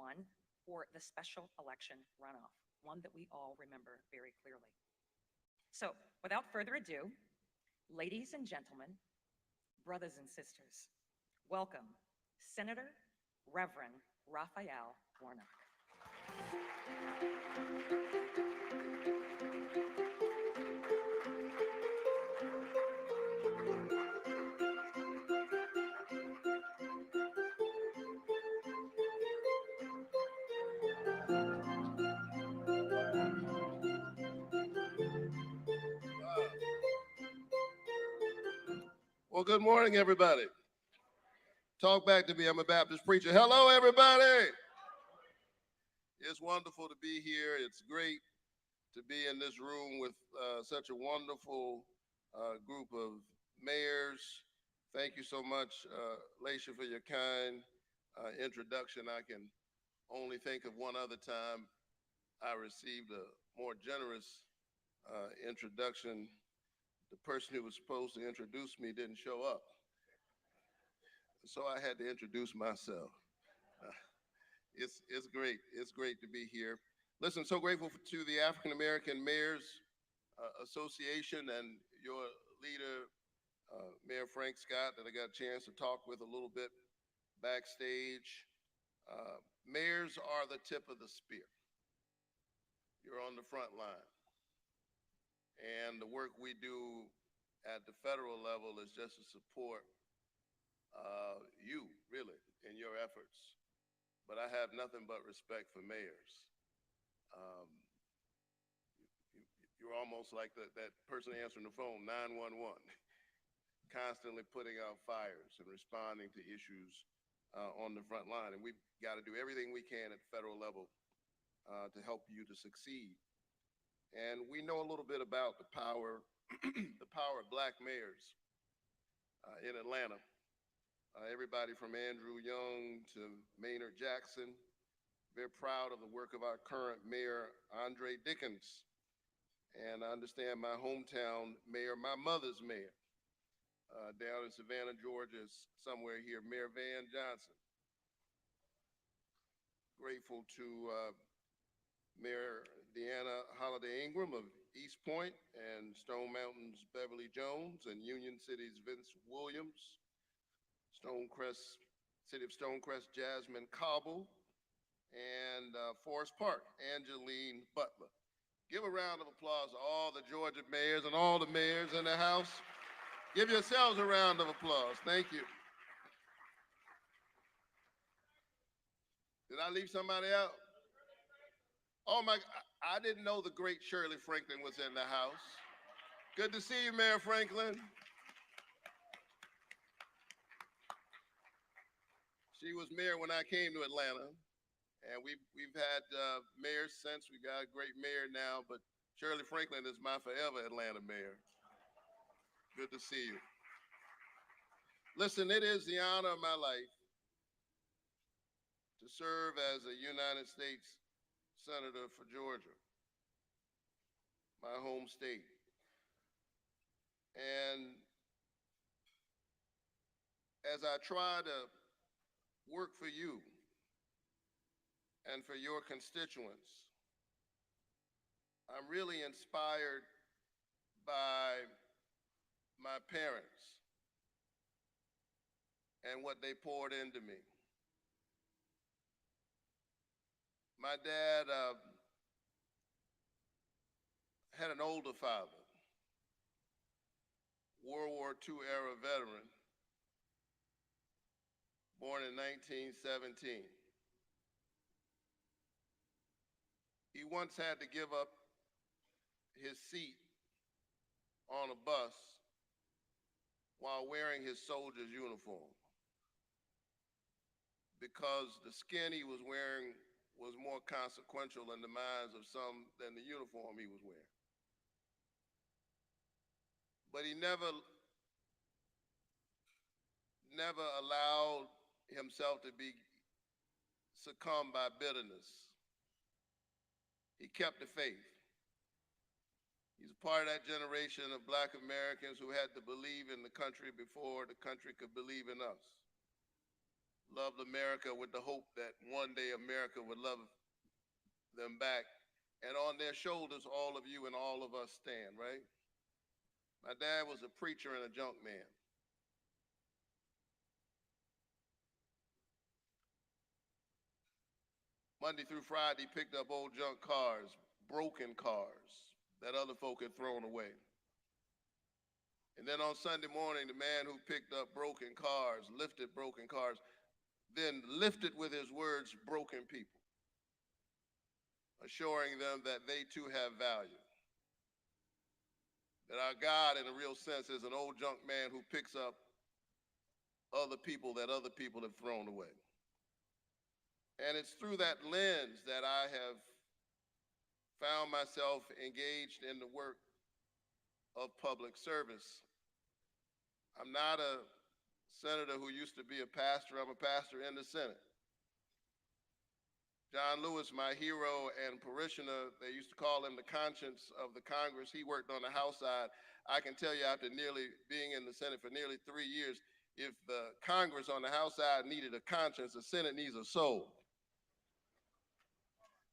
for the special election runoff, one that we all remember very clearly. So without further ado, ladies and gentlemen, brothers and sisters, welcome Senator Reverend Raphael Warnock. Well, good morning, everybody. Talk back to me. I'm a Baptist preacher. Hello, everybody. It's wonderful to be here. It's great to be in this room with such a wonderful group of mayors. Thank you so much, Laisha, for your kind introduction. I can only think of one other time I received a more generous introduction. The person who was supposed to introduce me didn't show up. So I had to introduce myself. It's great. It's great to be here. Listen, so grateful to the African American Mayors Association and your leader, Mayor Frank Scott, that I got a chance to talk with a little bit backstage. Mayors are the tip of the spear. You're on the front line. And the work we do at the federal level is just to support you, really, in your efforts. But I have nothing but respect for mayors. You're almost like that person answering the phone, 911, constantly putting out fires and responding to issues on the front line. And we've got to do everything we can at the federal level to help you to succeed. And we know a little bit about the power, the power of Black mayors in Atlanta. Everybody from Andrew Young to Maynard Jackson. Very proud of the work of our current mayor, Andre Dickens. And I understand my hometown mayor, my mother's mayor, down in Savannah, Georgia, is somewhere here, Mayor Van Johnson. Grateful to Mayor Deanna Holiday Ingram of East Point and Stone Mountain's Beverly Jones and Union City's Vince Williams, City of Stonecrest Jasmine Cobble, and Forest Park, Angeline Butler. Give a round of applause to all the Georgia mayors and all the mayors in the House. Give yourselves a round of applause. Thank you. Did I leave somebody out? Oh my, I didn't know the great Shirley Franklin was in the house. Good to see you, Mayor Franklin. She was mayor when I came to Atlanta, and we've had mayors since. We got a great mayor now, but Shirley Franklin is my forever Atlanta mayor. Good to see you. Listen, it is the honor of my life to serve as a United States Senator for Georgia, my home state. And as I try to work for you and for your constituents, I'm really inspired by my parents and what they poured into me. My dad had an older father, World War II era veteran, born in 1917. He once had to give up his seat on a bus while wearing his soldier's uniform because the skin he was wearing was more consequential in the minds of some than the uniform he was wearing. But he never allowed himself to be succumbed by bitterness. He kept the faith. He's a part of that generation of Black Americans who had to believe in the country before the country could believe in us. Loved America with the hope that one day America would love them back. And on their shoulders, all of you and all of us stand, right? My dad was a preacher and a junk man. Monday through Friday, he picked up old junk cars, broken cars that other folk had thrown away. And then on Sunday morning, the man who picked up broken cars, lifted broken cars, then lifted with his words broken people, assuring them that they too have value. That our God, in a real sense, is an old junk man who picks up other people that other people have thrown away. And it's through that lens that I have found myself engaged in the work of public service. I'm not a senator who used to be a pastor. I'm a pastor in the Senate. John Lewis, my hero and parishioner, they used to call him the conscience of the Congress. He worked on the House side. I can tell you after being in the Senate for nearly 3 years, if the Congress on the House side needed a conscience, the Senate needs a soul.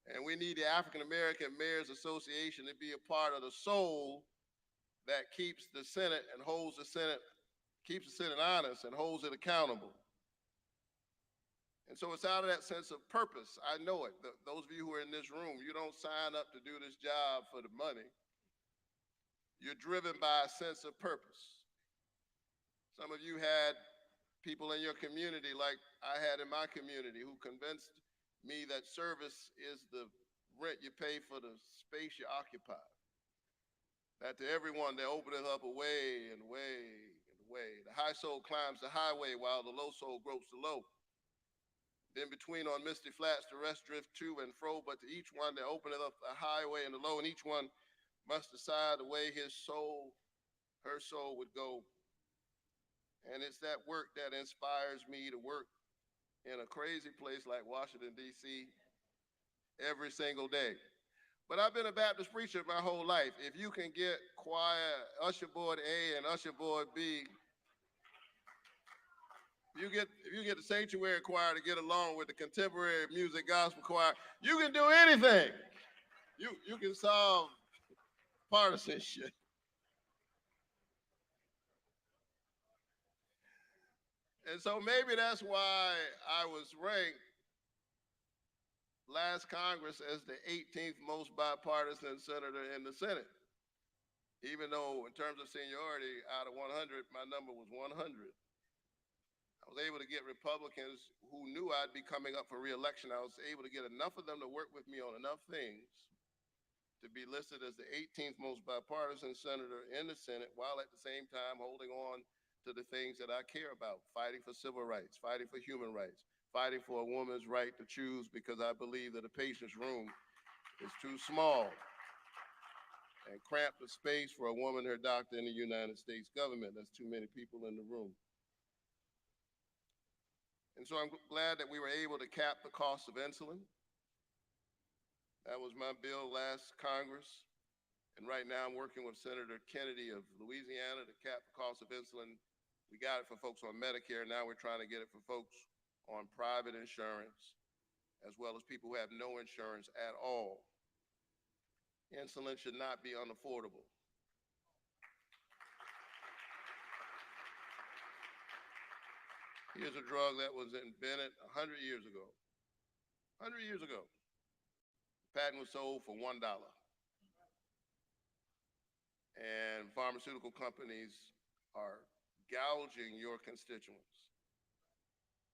And we need the African American Mayors Association to be a part of the soul that keeps the Senate and holds the Senate, keeps the Senate honest and holds it accountable. And so it's out of that sense of purpose. I know it. Those of you who are in this room, you don't sign up to do this job for the money. You're driven by a sense of purpose. Some of you had people in your community, like I had in my community, who convinced me that service is the rent you pay for the space you occupy. That to everyone, they're opening up a way and way and way. The high soul climbs the highway while the low soul gropes the low. Then between on misty flats, the rest drift to and fro, but to each one, they're opening up the highway and the low, and each one must decide the way his soul, her soul would go. And it's that work that inspires me to work in a crazy place like Washington, D.C. every single day. But I've been a Baptist preacher my whole life. If you can get choir, usher board A and usher board B if you get the sanctuary choir to get along with the contemporary music gospel choir, you can do anything. You can solve partisanship. And so maybe that's why I was ranked last Congress as the 18th most bipartisan senator in the Senate. Even though in terms of seniority, out of 100, my number was 100. I was able to get Republicans who knew I'd be coming up for reelection. I was able to get enough of them to work with me on enough things to be listed as the 18th most bipartisan senator in the Senate, while at the same time holding on to the things that I care about: fighting for civil rights, fighting for human rights, fighting for a woman's right to choose, because I believe that a patient's room is too small and cramped the space for a woman, her doctor, in the United States government. That's too many people in the room. And so I'm glad that we were able to cap the cost of insulin. That was my bill last Congress. And right now I'm working with Senator Kennedy of Louisiana to cap the cost of insulin. We got it for folks on Medicare. Now we're trying to get it for folks on private insurance, as well as people who have no insurance at all. Insulin should not be unaffordable. Here's a drug that was invented 100 years ago. 100 years ago. The patent was sold for $1. And pharmaceutical companies are gouging your constituents.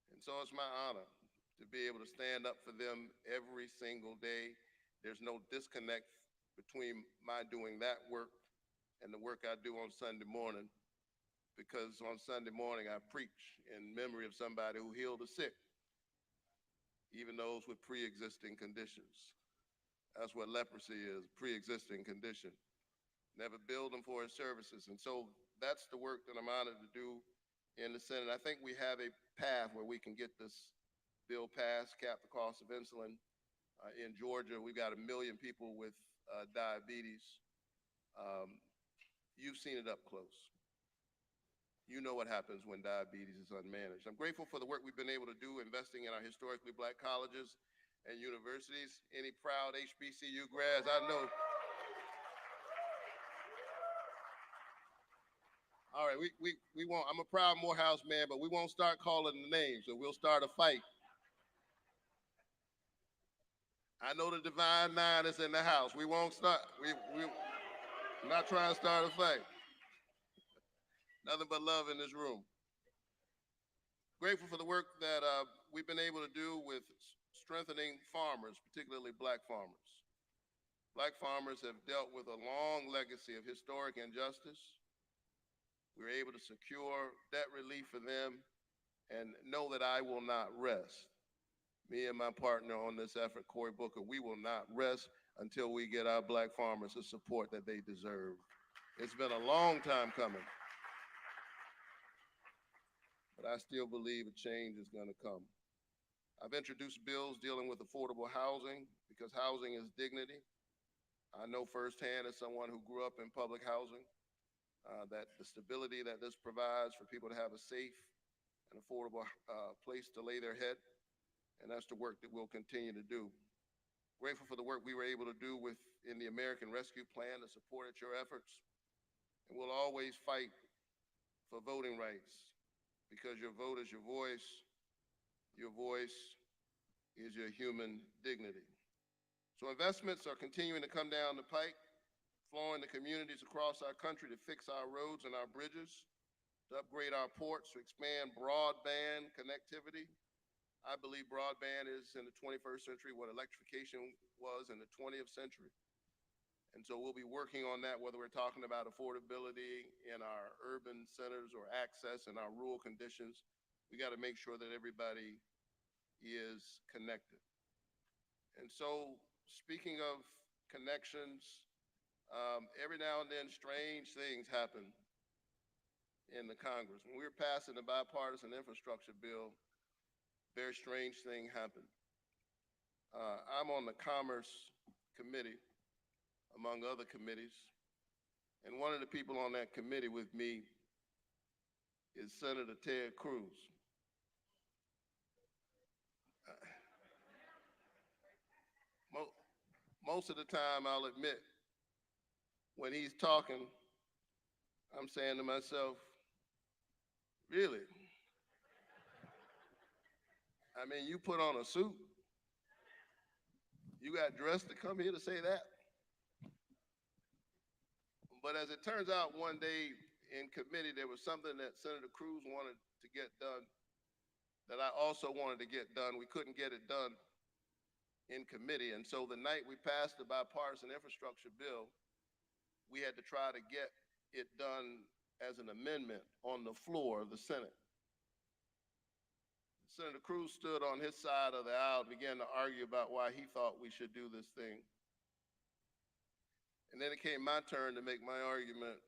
And so it's my honor to be able to stand up for them every single day. There's no disconnect between my doing that work and the work I do on Sunday morning, because on Sunday morning I preach in memory of somebody who healed the sick, even those with pre-existing conditions. That's what leprosy is, pre-existing condition. Never billed them for his services. And so that's the work that I'm honored to do in the Senate. I think we have a path where we can get this bill passed, cap the cost of insulin. In Georgia, we've got 1 million people with diabetes. You've seen it up close. You know what happens when diabetes is unmanaged. I'm grateful for the work we've been able to do investing in our historically black colleges and universities. Any proud HBCU grads? I know. All right, we won't. I'm a proud Morehouse man, but we won't start calling the names, so we'll start a fight. I know the Divine Nine is in the house. We won't start. I'm not trying to start a fight. Nothing but love in this room. Grateful for the work that we've been able to do with strengthening farmers, particularly black farmers. Black farmers have dealt with a long legacy of historic injustice. We were able to secure debt relief for them, and know that I will not rest. Me and my partner on this effort, Cory Booker, we will not rest until we get our black farmers the support that they deserve. It's been a long time coming, but I still believe a change is going to come. I've introduced bills dealing with affordable housing, because housing is dignity. I know firsthand, as someone who grew up in public housing, that the stability that this provides for people to have a safe and affordable place to lay their head, and that's the work that we'll continue to do. Grateful for the work we were able to do in the American Rescue Plan to support your efforts, and we'll always fight for voting rights, because your vote is your voice is your human dignity. So investments are continuing to come down the pike, flowing to communities across our country to fix our roads and our bridges, to upgrade our ports, to expand broadband connectivity. I believe broadband is in the 21st century what electrification was in the 20th century. And so we'll be working on that, whether we're talking about affordability in our urban centers or access in our rural conditions. We got to make sure that everybody is connected. And so, speaking of connections, every now and then strange things happen in the Congress. When we were passing the bipartisan infrastructure bill, very strange thing happened. I'm on the Commerce Committee, among other committees, and one of the people on that committee with me is Senator Ted Cruz. most of the time, I'll admit, when he's talking, I'm saying to myself, really? I mean, you put on a suit, you got dressed to come here to say that? But as it turns out, one day in committee, there was something that Senator Cruz wanted to get done that I also wanted to get done. We couldn't get it done in committee. And so the night we passed the bipartisan infrastructure bill, we had to try to get it done as an amendment on the floor of the Senate. Senator Cruz stood on his side of the aisle and began to argue about why he thought we should do this thing. And then it came my turn to make my argument,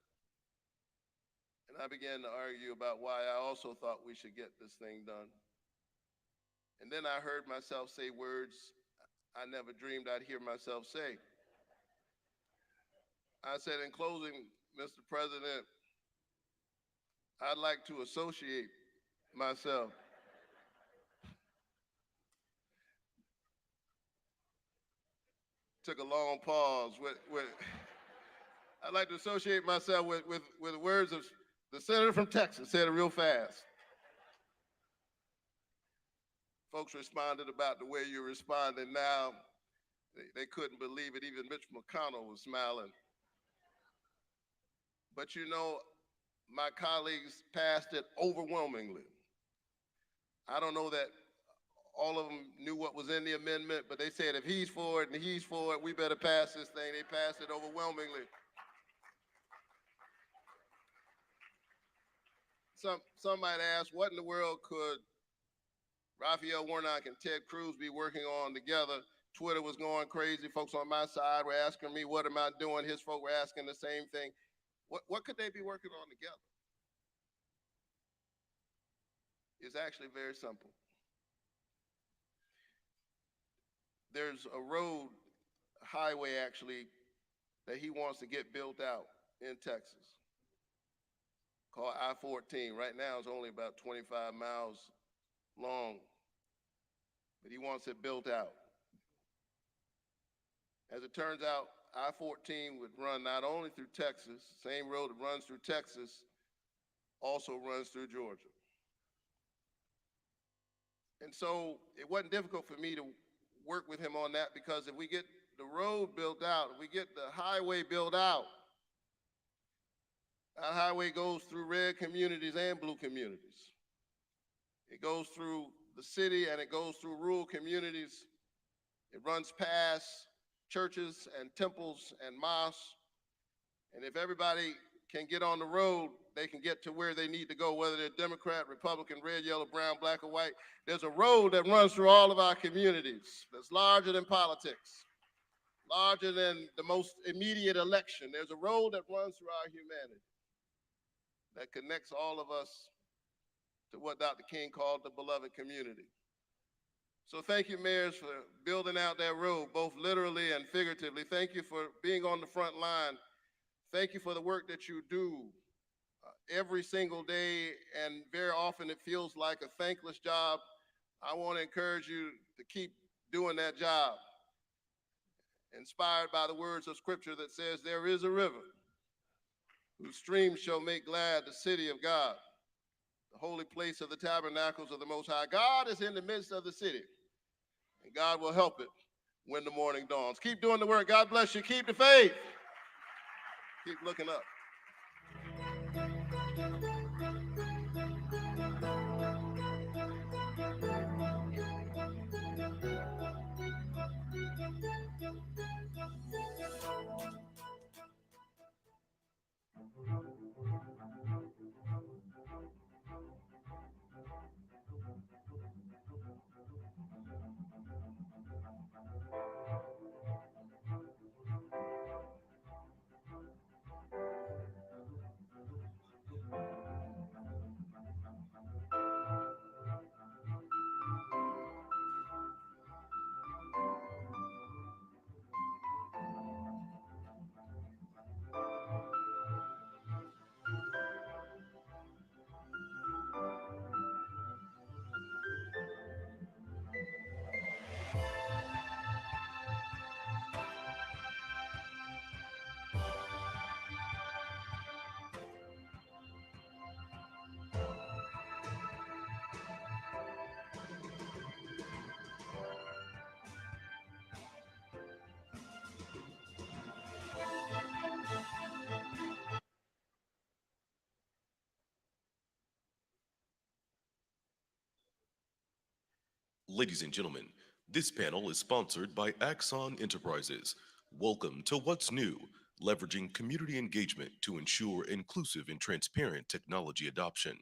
and I began to argue about why I also thought we should get this thing done. And then I heard myself say words I never dreamed I'd hear myself say. I said, in closing, Mr. President, I'd like to associate myself took a long pause I'd like to associate myself with the words of the senator from Texas, said it real fast. Folks responded about the way you're responding now. They couldn't believe it. Even Mitch McConnell was smiling. But you know, my colleagues passed it overwhelmingly. I don't know that all of them knew what was in the amendment, but they said if he's for it and he's for it, we better pass this thing. They passed it overwhelmingly. Some might ask, what in the world could Raphael Warnock and Ted Cruz be working on together? Twitter was going crazy. Folks on my side were asking me, what am I doing? His folk were asking the same thing. What could they be working on together? It's actually very simple. There's a road, a highway actually, that he wants to get built out in Texas called I-14. Right now it's only about 25 miles long, but he wants it built out. As it turns out, I-14 would run not only through Texas, same road that runs through Texas, also runs through Georgia. And so it wasn't difficult for me to work with him on that, because if we get the road built out, if we get the highway built out, that highway goes through red communities and blue communities. It goes through the city and it goes through rural communities. It runs past churches and temples and mosques. And if everybody can get on the road, they can get to where they need to go, whether they're Democrat, Republican, red, yellow, brown, black, or white. There's a road that runs through all of our communities that's larger than politics, larger than the most immediate election. There's a road that runs through our humanity that connects all of us to what Dr. King called the beloved community. So thank you, mayors, for building out that road, both literally and figuratively. Thank you for being on the front line. Thank you for the work that you do every single day, and very often it feels like a thankless job. I want to encourage you to keep doing that job, inspired by the words of scripture that says, there is a river whose streams shall make glad the city of God, the holy place of the tabernacles of the Most High. God is in the midst of the city, and God will help it when the morning dawns. Keep doing the work. God bless you. Keep the faith. Keep looking up. Ladies and gentlemen, this panel is sponsored by Axon Enterprises. Welcome to What's New, leveraging community engagement to ensure inclusive and transparent technology adoption.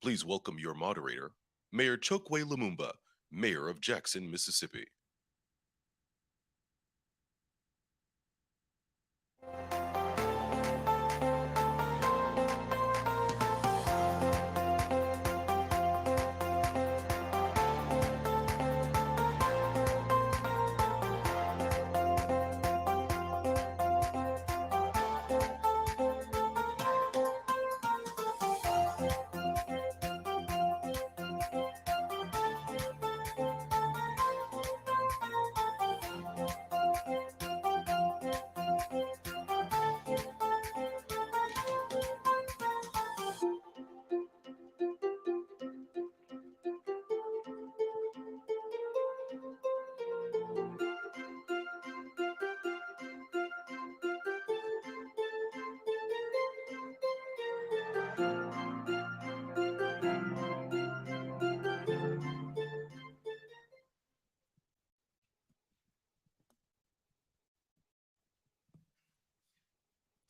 Please welcome your moderator, Mayor Chokwe Lumumba, Mayor of Jackson, Mississippi.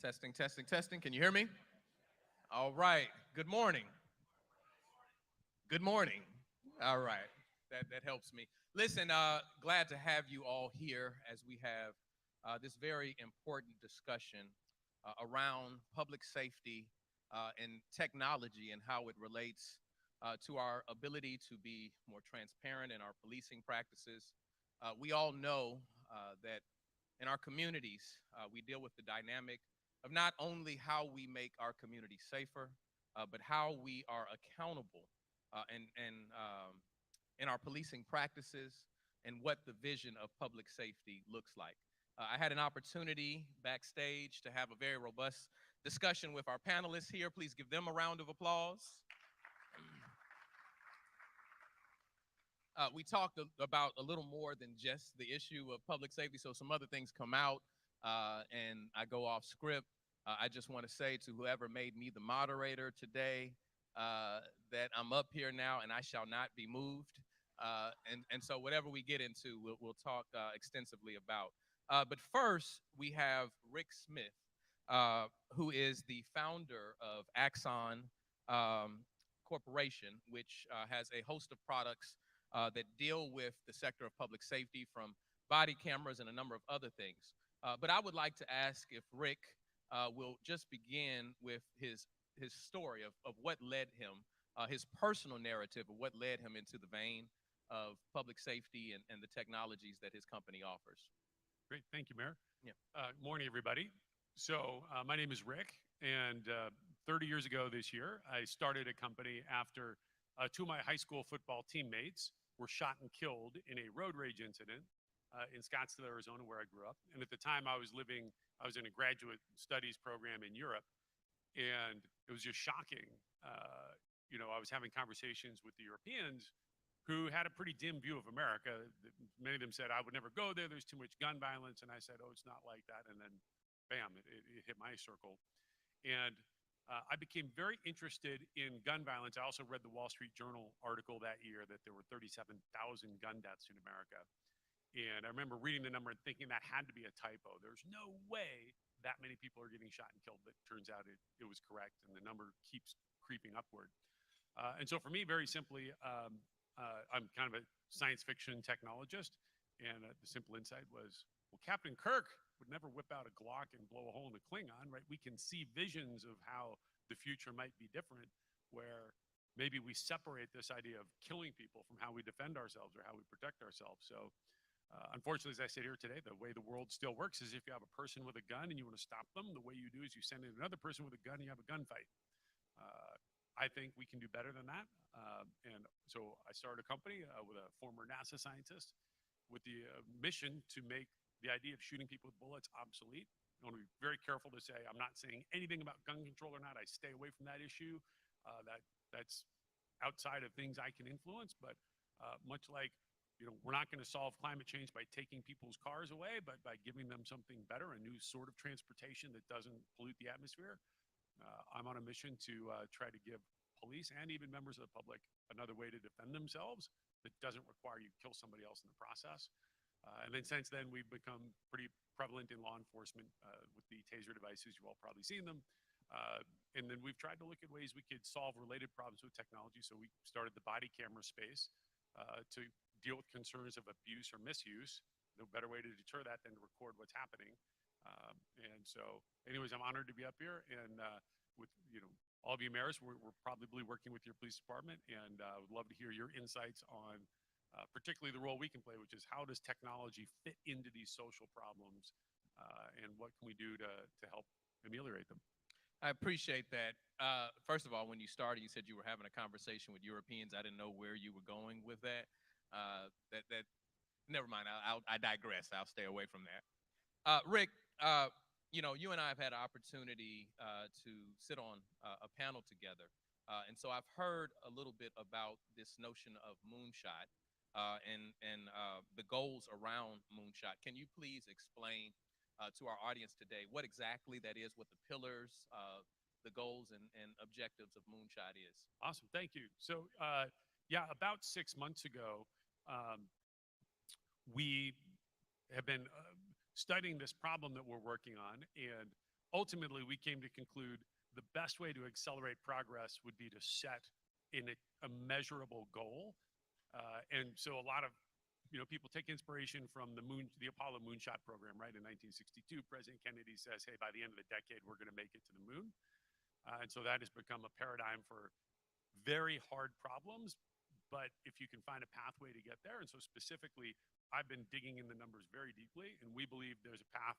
Testing, testing, testing. Can you hear me? All right. Good morning. Good morning. All right. That helps me. Listen, glad to have you all here as we have this very important discussion around public safety and technology and how it relates to our ability to be more transparent in our policing practices. We all know that in our communities, we deal with the dynamic of not only how we make our community safer, but how we are accountable in our policing practices and what the vision of public safety looks like. I had an opportunity backstage to have a very robust discussion with our panelists here. Please give them a round of applause. We talked about a little more than just the issue of public safety, so some other things come out and I go off script. I just want to say to whoever made me the moderator today that I'm up here now and I shall not be moved. And so whatever we get into, we'll talk extensively about. But first, we have Rick Smith, who is the founder of Axon Corporation, which has a host of products that deal with the sector of public safety, from body cameras and a number of other things. But I would like to ask if Rick will just begin with his story of what led him, his personal narrative of what led him into the vein of public safety and the technologies that his company offers. Great, thank you, Mayor. Yeah. Morning, everybody. So my name is Rick, and 30 years ago this year, I started a company after two of my high school football teammates were shot and killed in a road rage incident in Scottsdale, Arizona, where I grew up. And at the time I was in a graduate studies program in Europe, and it was just shocking. I was having conversations with the Europeans who had a pretty dim view of America. Many of them said, I would never go there, there's too much gun violence. And I said, oh, it's not like that. And then bam, it hit my circle. And I became very interested in gun violence. I also read the Wall Street Journal article that year that there were 37,000 gun deaths in America. And I remember reading the number and thinking that had to be a typo. There's no way that many people are getting shot and killed, but it turns out it was correct, and the number keeps creeping upward. And so for me, very simply, I'm kind of a science fiction technologist, and the simple insight was, well, Captain Kirk would never whip out a Glock and blow a hole in a Klingon, right? We can see visions of how the future might be different, where maybe we separate this idea of killing people from how we defend ourselves or how we protect ourselves. So unfortunately, as I sit here today, the way the world still works is if you have a person with a gun and you want to stop them, the way you do is you send in another person with a gun and you have a gunfight. I think we can do better than that. And so I started a company with a former NASA scientist with the mission to make the idea of shooting people with bullets obsolete. I want to be very careful to say I'm not saying anything about gun control or not. I stay away from that issue. That's outside of things I can influence. But much like, we're not going to solve climate change by taking people's cars away, but by giving them something better, a new sort of transportation that doesn't pollute the atmosphere. I'm on a mission to try to give police and even members of the public another way to defend themselves that doesn't require you to kill somebody else in the process. And then since then, we've become pretty prevalent in law enforcement with the taser devices. You've all probably seen them. And then we've tried to look at ways we could solve related problems with technology. So we started the body camera space to deal with concerns of abuse or misuse. No better way to deter that than to record what's happening. And so, anyways, I'm honored to be up here, and with all of you mayors, we're probably working with your police department, and would love to hear your insights on particularly the role we can play, which is how does technology fit into these social problems, and what can we do to help ameliorate them? I appreciate that. First of all, when you started, you said you were having a conversation with Europeans. I didn't know where you were going with that. Never mind. I digress. I'll stay away from that. Rick, you and I have had an opportunity to sit on a panel together. And so I've heard a little bit about this notion of moonshot and the goals around moonshot. Can you please explain to our audience today what exactly that is, what the pillars, the goals and objectives of moonshot is? Awesome. Thank you. So, yeah, about 6 months ago, we have been studying this problem that we're working on, and ultimately we came to conclude the best way to accelerate progress would be to set in a measurable goal. And so a lot of people take inspiration from the Apollo moonshot program, right? In 1962, President Kennedy says, hey, by the end of the decade, we're going to make it to the moon. And so that has become a paradigm for very hard problems, but if you can find a pathway to get there. And so specifically, I've been digging in the numbers very deeply, and we believe there's a path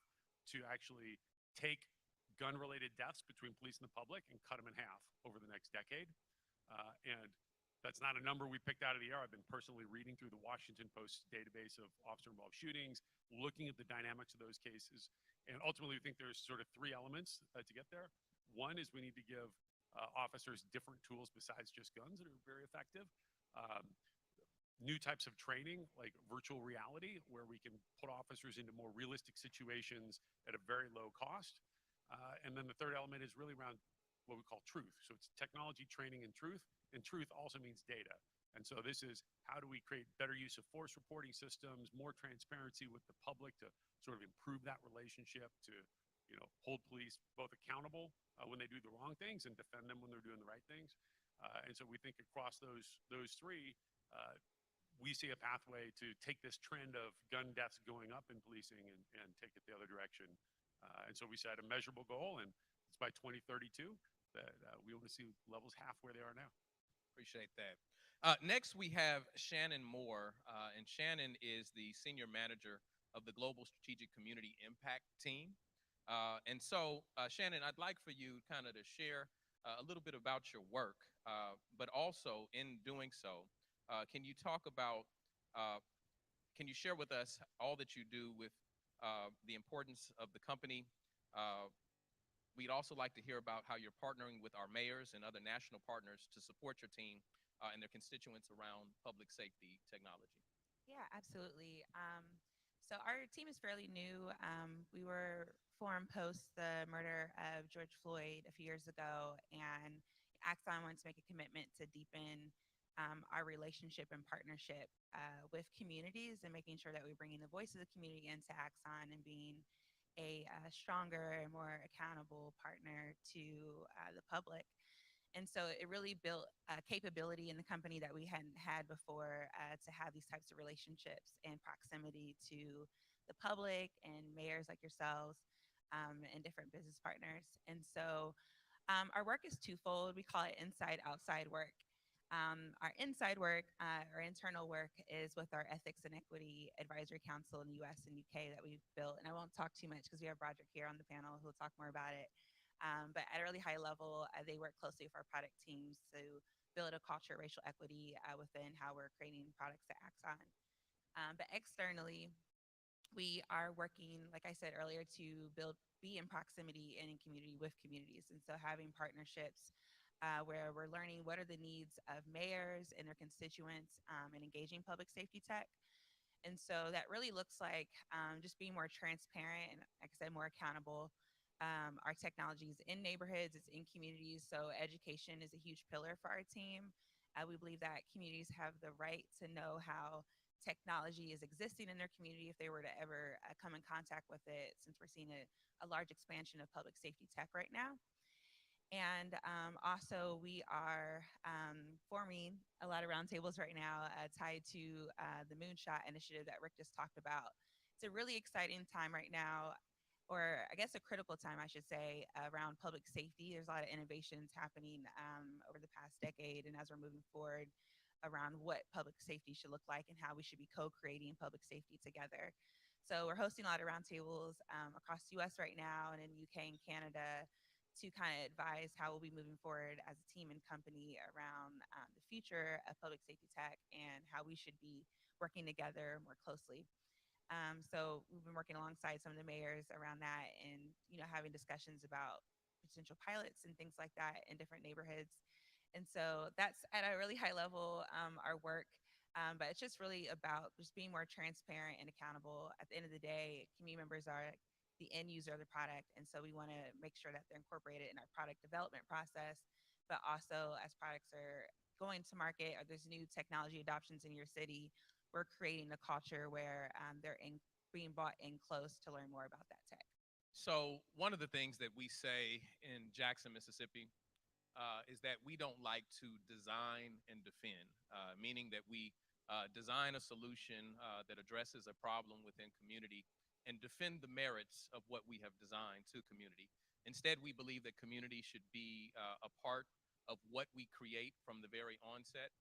to actually take gun-related deaths between police and the public and cut them in half over the next decade. And that's not a number we picked out of the air. I've been personally reading through the Washington Post database of officer-involved shootings, looking at the dynamics of those cases, and ultimately we think there's sort of three elements to get there. One is we need to give officers different tools besides just guns that are very effective. New types of training like virtual reality, where we can put officers into more realistic situations at a very low cost. And then the third element is really around what we call truth. So it's technology, training, and truth also means data. And so this is how do we create better use of force reporting systems, more transparency with the public to sort of improve that relationship, to hold police both accountable when they do the wrong things and defend them when they're doing the right things. And so we think across those three, we see a pathway to take this trend of gun deaths going up in policing and take it the other direction. And so we set a measurable goal, and it's by 2032 that we want to see levels half where they are now. Appreciate that. Next, we have Shannon Moore, and Shannon is the Senior Manager of the Global Strategic Community Impact Team. And so, Shannon, I'd like for you kind of to share a little bit about your work, but also in doing so, can you talk about, can you share with us all that you do with the importance of the company? We'd also like to hear about how you're partnering with our mayors and other national partners to support your team and their constituents around public safety technology. Yeah, absolutely. So our team is fairly new. We were formed post the murder of George Floyd a few years ago, and Axon wanted to make a commitment to deepen our relationship and partnership with communities and making sure that we're bringing the voice of the community into Axon and being a stronger and more accountable partner to the public. And so it really built a capability in the company that we hadn't had before to have these types of relationships and proximity to the public and mayors like yourselves and different business partners. And so our work is twofold. We call it inside-outside work. Our inside work, our internal work, is with our Ethics and Equity Advisory Council in the US and UK that we've built. And I won't talk too much because we have Broderick here on the panel who'll talk more about it. But at a really high level, they work closely with our product teams to build a culture of racial equity within how we're creating products at Axon. But externally, we are working, like I said earlier, to be in proximity and in community with communities. And so having partnerships where we're learning what are the needs of mayors and their constituents and engaging public safety tech. And so that really looks like just being more transparent and, like I said, more accountable. Our technology is in neighborhoods, it's in communities. So education is a huge pillar for our team. We believe that communities have the right to know how technology is existing in their community if they were to ever come in contact with it, since we're seeing a large expansion of public safety tech right now. And also, we are forming a lot of roundtables right now tied to the Moonshot initiative that Rick just talked about. It's a really exciting time right now, or I guess a critical time, I should say, around public safety. There's a lot of innovations happening over the past decade, and as we're moving forward around what public safety should look like and how we should be co-creating public safety together. So we're hosting a lot of roundtables across the U.S. right now and in UK and Canada to kind of advise how we'll be moving forward as a team and company around the future of public safety tech and how we should be working together more closely. So we've been working alongside some of the mayors around that and, having discussions about potential pilots and things like that in different neighborhoods. And so that's at a really high level, our work. But it's just really about just being more transparent and accountable. At the end of the day, community members are the end user of the product. And so we want to make sure that they're incorporated in our product development process, but also as products are going to market or there's new technology adoptions in your city, we're creating a culture where being brought in close to learn more about that tech. So one of the things that we say in Jackson, Mississippi, is that we don't like to design and defend, meaning that we design a solution that addresses a problem within community and defend the merits of what we have designed to community. Instead, we believe that community should be a part of what we create from the very onset.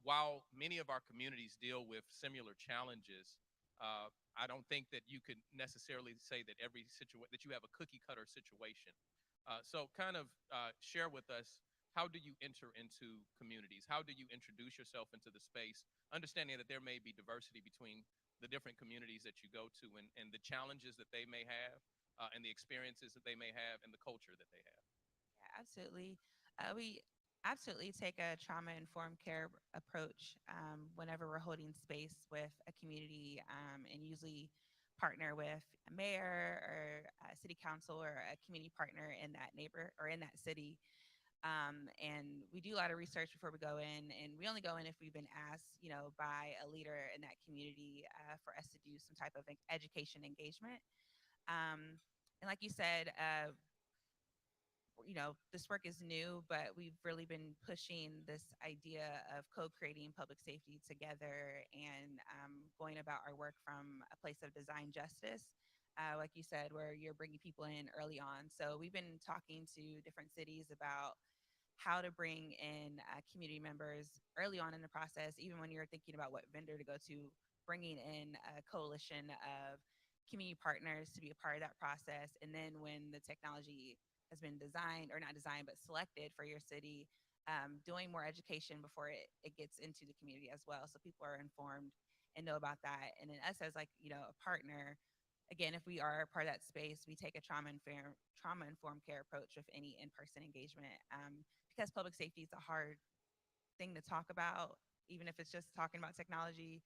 While many of our communities deal with similar challenges, I don't think that you could necessarily say that that you have a cookie cutter situation. So kind of share with us, how do you enter into communities? How do you introduce yourself into the space, understanding that there may be diversity between the different communities that you go to and the challenges that they may have and the experiences that they may have and the culture that they have? Yeah, absolutely. We absolutely take a trauma-informed care approach whenever we're holding space with a community, and usually partner with a mayor or a city council or a community partner in that neighbor or in that city. And we do a lot of research before we go in, and we only go in if we've been asked, by a leader in that community for us to do some type of education engagement. And like you said, this work is new, but we've really been pushing this idea of co-creating public safety together and going about our work from a place of design justice, like you said, where you're bringing people in early on. So we've been talking to different cities about how to bring in community members early on in the process, even when you're thinking about what vendor to go to, bringing in a coalition of community partners to be a part of that process. And then when the technology has been designed, or not designed, but selected for your city, doing more education before it gets into the community as well. So people are informed and know about that. And then us as a partner, again, if we are part of that space, we take a trauma-informed care approach with any in-person engagement, because public safety is a hard thing to talk about, even if it's just talking about technology,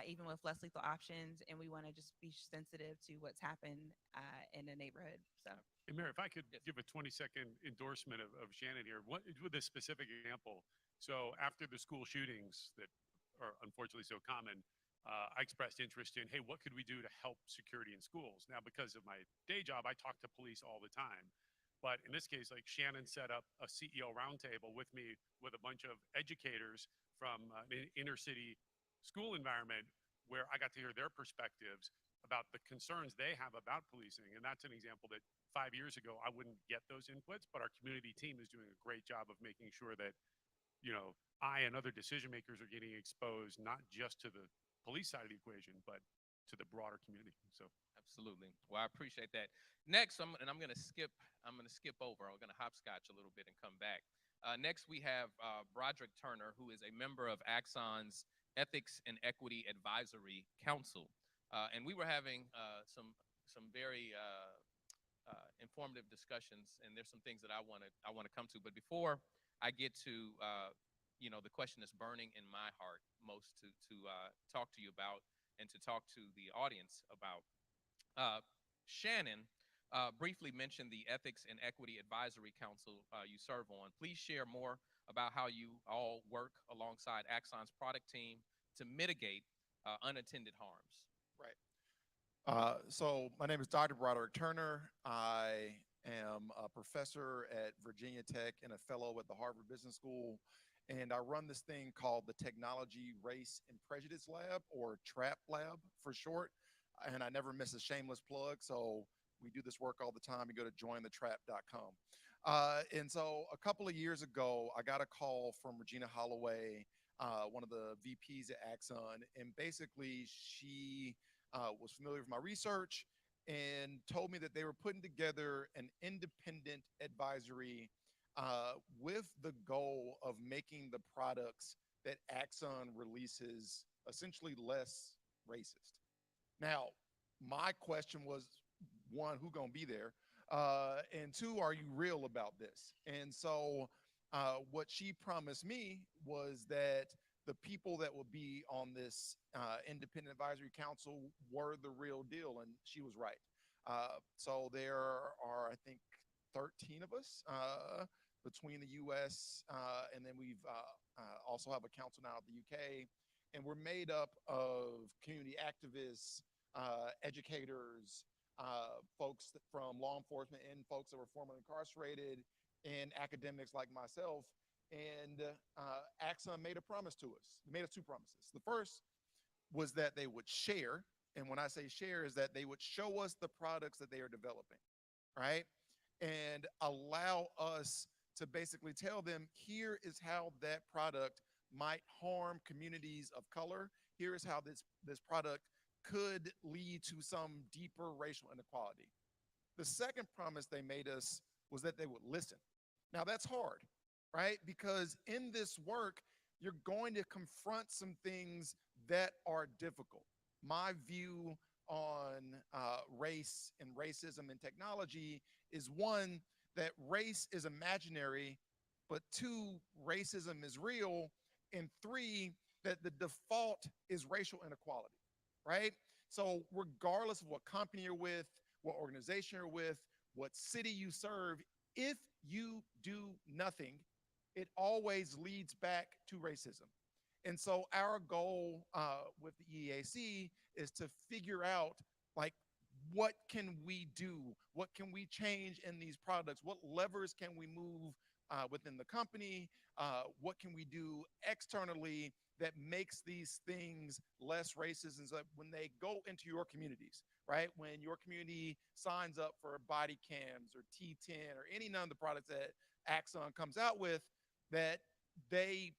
even with less lethal options. And we want to just be sensitive to what's happened in the neighborhood. So. Hey, Mayor, if I could give a 20-second endorsement of Shannon here, with a specific example. So after the school shootings that are unfortunately so common, I expressed interest in, hey, what could we do to help security in schools? Now, because of my day job, I talk to police all the time. But in this case, like Shannon set up a CEO roundtable with me with a bunch of educators from an inner city school environment where I got to hear their perspectives about the concerns they have about policing. And that's an example that 5 years ago, I wouldn't get those inputs, but our community team is doing a great job of making sure that, I and other decision makers are getting exposed, not just to the police side of the equation, but to the broader community. So absolutely. Well, I appreciate that. Next, I'm going to skip over. I'm going to hopscotch a little bit and come back. Next, we have Broderick Turner, who is a member of Axon's Ethics and Equity Advisory Council. And we were having some very informative discussions, and there's some things that I want to come to. But before I get to the question that's burning in my heart most to talk to you about and to talk to the audience about, Shannon briefly mentioned the Ethics and Equity Advisory Council you serve on. Please share more about how you all work alongside Axon's product team to mitigate unattended harms. Right. So my name is Dr. Broderick Turner. I am a professor at Virginia Tech and a fellow at the Harvard Business School. And I run this thing called the Technology, Race, and Prejudice Lab, or TRAP Lab for short. And I never miss a shameless plug. So we do this work all the time. You go to jointhetrap.com. And so a couple of years ago, I got a call from Regina Holloway, one of the VPs at Axon. And basically, she was familiar with my research and told me that they were putting together an independent advisory with the goal of making the products that Axon releases essentially less racist. Now, my question was, one, who gonna be there? And two, are you real about this? And so what she promised me was that the people that will be on this independent advisory council were the real deal, and she was right. So there are, I think, 13 of us between the US, and then we've also have a council now at the UK, and we're made up of community activists, educators, folks from law enforcement, and folks that were formerly incarcerated, and academics like myself. And Axon made a promise to us. They made us two promises. The first was that they would share, and when I say share, is that they would show us the products that they are developing, right? And allow us to basically tell them, here is how that product might harm communities of color. Here is how this product could lead to some deeper racial inequality. The second promise they made us was that they would listen. Now that's hard, right? Because in this work, you're going to confront some things that are difficult. My view on race and racism and technology is, one, that race is imaginary, but two, racism is real, and three, that the default is racial inequality, right? So regardless of what company you're with, what organization you're with, what city you serve, if you do nothing, it always leads back to racism. And so our goal with the EAC is to figure out, like, what can we do? What can we change in these products? What levers can we move within the company? What can we do externally that makes these things less racist? And so when they go into your communities, right? When your community signs up for body cams or T10 or any none of the products that Axon comes out with, that they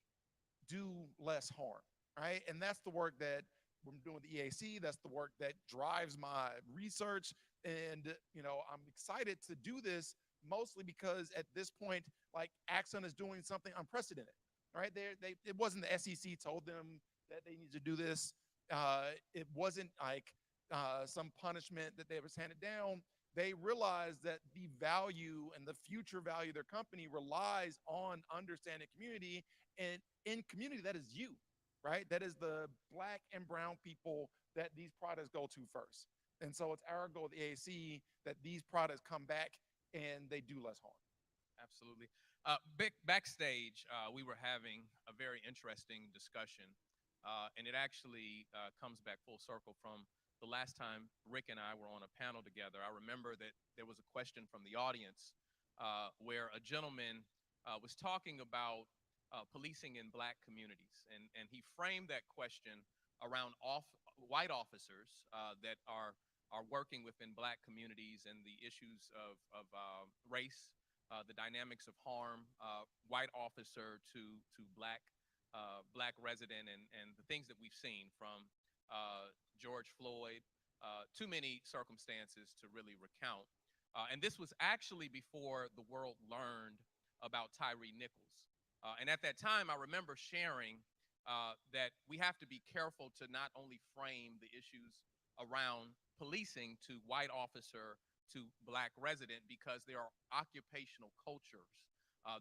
do less harm, right? And that's the work that we're doing with the EAC. That's the work that drives my research. And, you know, I'm excited to do this mostly because at this point, like, Axon is doing something unprecedented, right? It wasn't the SEC told them that they need to do this. It wasn't like some punishment that they was handed down. They realized that the value and the future value of their company relies on understanding community, and in community, that is you, right? That is the Black and brown people that these products go to first. And so it's our goal at the AAC that these products come back and they do less harm. Absolutely. Backstage, we were having a very interesting discussion, and it actually comes back full circle from the last time Rick and I were on a panel together. I remember that there was a question from the audience where a gentleman was talking about policing in Black communities, and he framed that question around white officers that are working within Black communities and the issues of race, the dynamics of harm, white officer to Black resident, and the things that we've seen from George Floyd, too many circumstances to really recount. And this was actually before the world learned about Tyree Nichols. And at that time, I remember sharing that we have to be careful to not only frame the issues around policing to white officer to Black resident, because there are occupational cultures.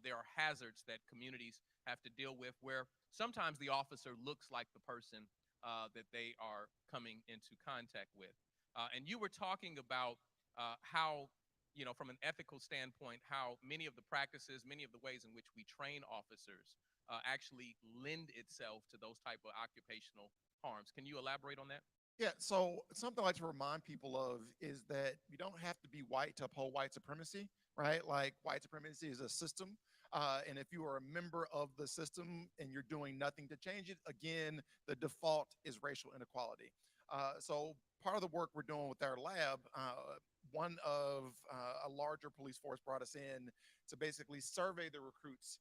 There are hazards that communities have to deal with where sometimes the officer looks like the person that they are coming into contact with. And you were talking about how from an ethical standpoint, how many of the practices, many of the ways in which we train officers actually lend itself to those type of occupational harms. Can you elaborate on that? Yeah, so something I like to remind people of is that you don't have to be white to uphold white supremacy, right? Like white supremacy is a system. And if you are a member of the system and you're doing nothing to change it, again, the default is racial inequality. So part of the work we're doing with our lab, one of a larger police force brought us in to basically survey the recruits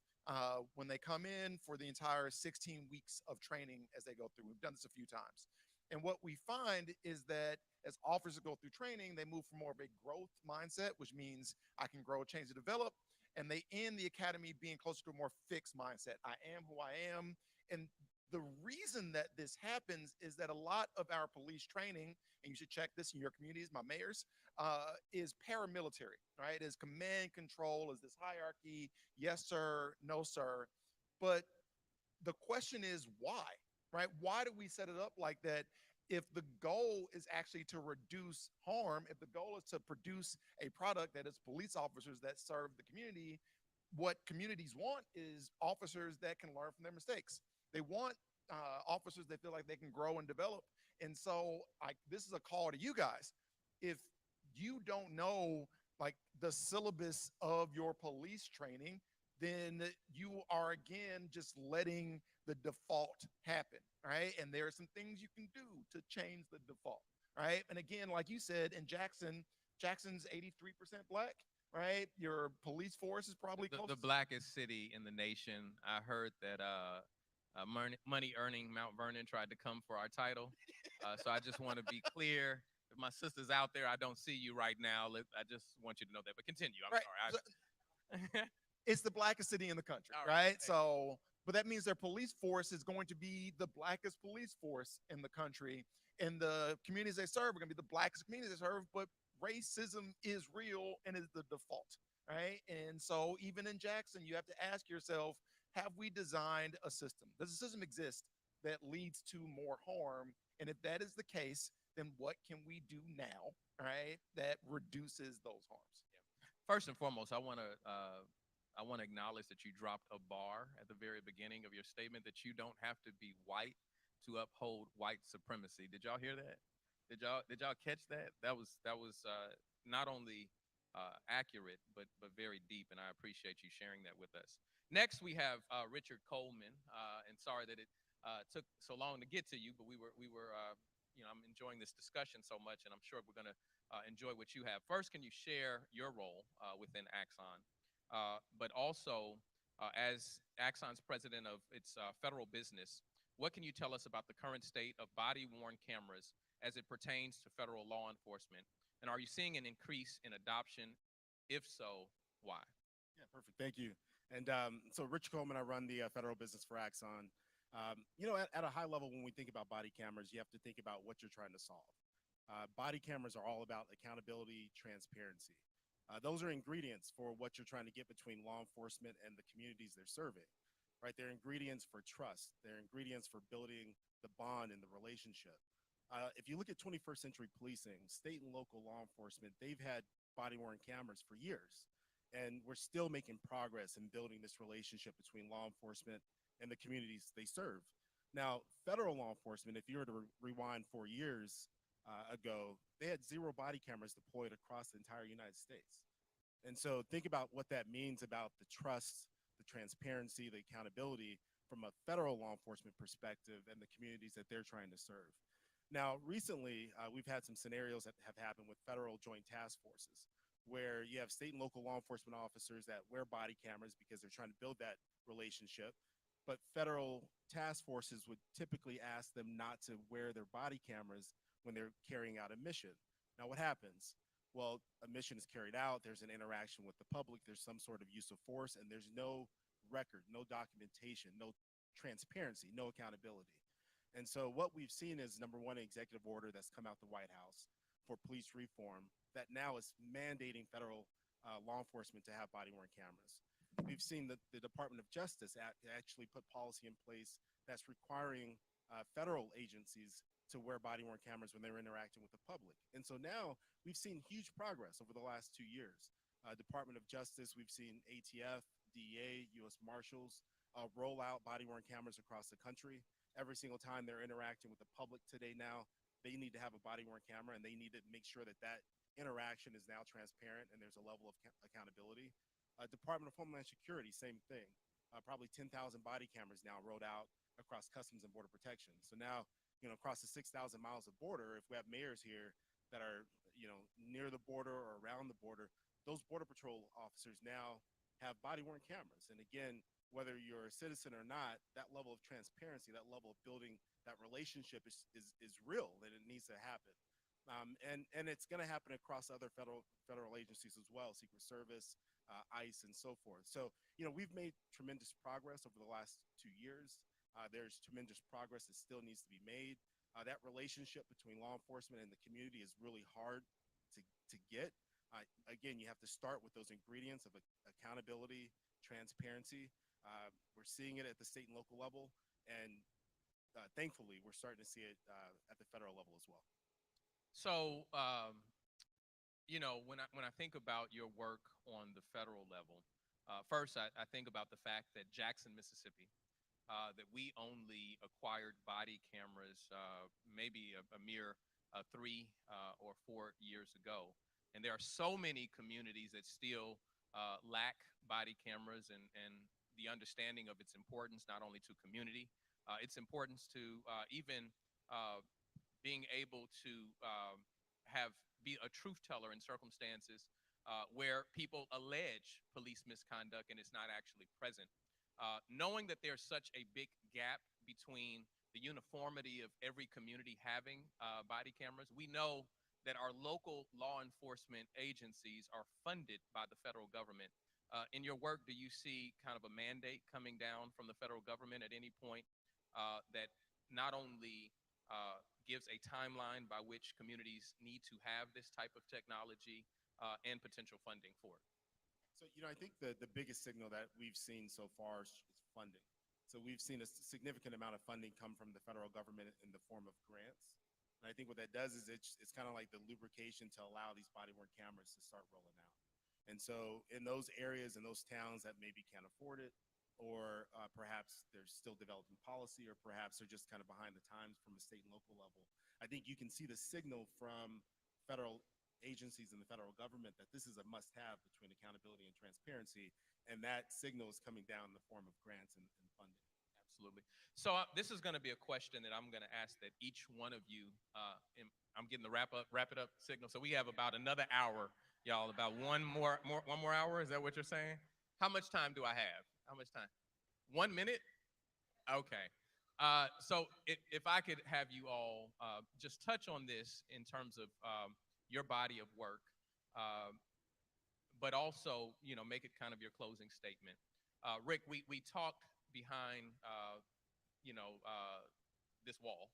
when they come in for the entire 16 weeks of training as they go through. We've done this a few times. And what we find is that as officers go through training, they move from more of a growth mindset, which means I can grow, change, and develop. And they end the academy being closer to a more fixed mindset. I am who I am. And the reason that this happens is that a lot of our police training, and you should check this in your communities, my mayors, is paramilitary, right? Is command control, is this hierarchy, yes, sir, no, sir. But the question is why, right? Why do we set it up like that? If the goal is actually to reduce harm, if the goal is to produce a product that is police officers that serve the community, what communities want is officers that can learn from their mistakes. They want officers that feel like they can grow and develop. And so this is a call to you guys. If you don't know like the syllabus of your police training, then you are again just letting the default happen, right? And there are some things you can do to change the default, right? And again, like you said, in Jackson's 83% black, right? Your police force is probably the blackest city in the nation. I heard that money earning Mount Vernon tried to come for our title. So I just want to be clear. If my sister's out there, I don't see you right now. I just want you to know that. But continue. I'm sorry. It's the blackest city in the country, right? So, but that means their police force is going to be the blackest police force in the country, and the communities they serve are going to be the blackest communities they serve. But racism is real and is the default, right? And so, even in Jackson, you have to ask yourself, have we designed a system? Does a system exist that leads to more harm? And if that is the case, then what can we do now, right, that reduces those harms? Yeah. First and foremost, I want to acknowledge that you dropped a bar at the very beginning of your statement that you don't have to be white to uphold white supremacy. Did y'all hear that? Did y'all catch that? That was not only accurate but very deep, and I appreciate you sharing that with us. Next, we have Richard Coleman, and sorry that it took so long to get to you, but we were I'm enjoying this discussion so much, and I'm sure we're going to enjoy what you have. First, can you share your role within Axon? But also, as Axon's president of its federal business, what can you tell us about the current state of body-worn cameras as it pertains to federal law enforcement? And are you seeing an increase in adoption? If so, why? Yeah, perfect. Thank you. And so Rich Coleman, I run the federal business for Axon. At a high level, when we think about body cameras, you have to think about what you're trying to solve. Body cameras are all about accountability, transparency. Those are ingredients for what you're trying to get between law enforcement and the communities they're serving, right? They're ingredients for trust. They're ingredients for building the bond and the relationship. If you look at 21st century policing, state and local law enforcement, they've had body-worn cameras for years. And we're still making progress in building this relationship between law enforcement and the communities they serve. Now, federal law enforcement, if you were to rewind 4 years ago, they had 0 body cameras deployed across the entire United States. And so think about what that means about the trust, the transparency, the accountability from a federal law enforcement perspective and the communities that they're trying to serve. Now, recently, we've had some scenarios that have happened with federal joint task forces where you have state and local law enforcement officers that wear body cameras because they're trying to build that relationship. But federal task forces would typically ask them not to wear their body cameras when they're carrying out a mission. Now, what happens? Well, a mission is carried out, there's an interaction with the public, there's some sort of use of force, and there's no record, no documentation, no transparency, no accountability. And so what we've seen is, number one, an executive order that's come out the White House for police reform that now is mandating federal law enforcement to have body-worn cameras. We've seen that the Department of Justice actually put policy in place that's requiring federal agencies to wear body-worn cameras when they're interacting with the public. And so now we've seen huge progress over the last 2 years. Department of Justice, we've seen ATF, DEA, U.S. Marshals roll out body-worn cameras across the country. Every single time they're interacting with the public today now, they need to have a body-worn camera, and they need to make sure that that interaction is now transparent and there's a level of accountability. Department of Homeland Security, same thing. Probably 10,000 body cameras now rolled out across Customs and Border Protection. So now, across the 6,000 miles of border, if we have mayors here that are, near the border or around the border, those Border Patrol officers now have body-worn cameras. And again, whether you're a citizen or not, that level of transparency, that level of building that relationship is real, and it needs to happen. And it's going to happen across other federal agencies as well, Secret Service, ICE, and so forth. So, we've made tremendous progress over the last 2 years. There's tremendous progress that still needs to be made. That relationship between law enforcement and the community is really hard to get. Again, you have to start with those ingredients of accountability, transparency. We're seeing it at the state and local level, and thankfully, we're starting to see it at the federal level as well. So, when I think about your work on the federal level, first I think about the fact that Jackson, Mississippi, that we only acquired body cameras maybe a mere 3 or 4 years ago. And there are so many communities that still lack body cameras and the understanding of its importance, not only to community, its importance to even being able to be a truth teller in circumstances where people allege police misconduct and it's not actually present. Knowing that there's such a big gap between the uniformity of every community having body cameras, we know that our local law enforcement agencies are funded by the federal government. In your work, do you see kind of a mandate coming down from the federal government at any point that not only gives a timeline by which communities need to have this type of technology and potential funding for it? So, I think the biggest signal that we've seen so far is funding. So we've seen a significant amount of funding come from the federal government in the form of grants. And I think what that does is it's kind of like the lubrication to allow these body-worn cameras to start rolling out. And so in those areas and those towns that maybe can't afford it, or perhaps they're still developing policy, or perhaps they're just kind of behind the times from a state and local level, I think you can see the signal from federal agencies and the federal government that this is a must-have between accountability and transparency, and that signal is coming down in the form of grants and funding. Absolutely. So this is going to be a question that I'm going to ask that each one of you, I'm getting the wrap it up signal. So we have about another hour, y'all, about one more hour. Is that what you're saying? How much time do I have? How much time? 1 minute? Okay. So if I could have you all just touch on this in terms of your body of work, but also, make it kind of your closing statement. Rick, we talked behind, this wall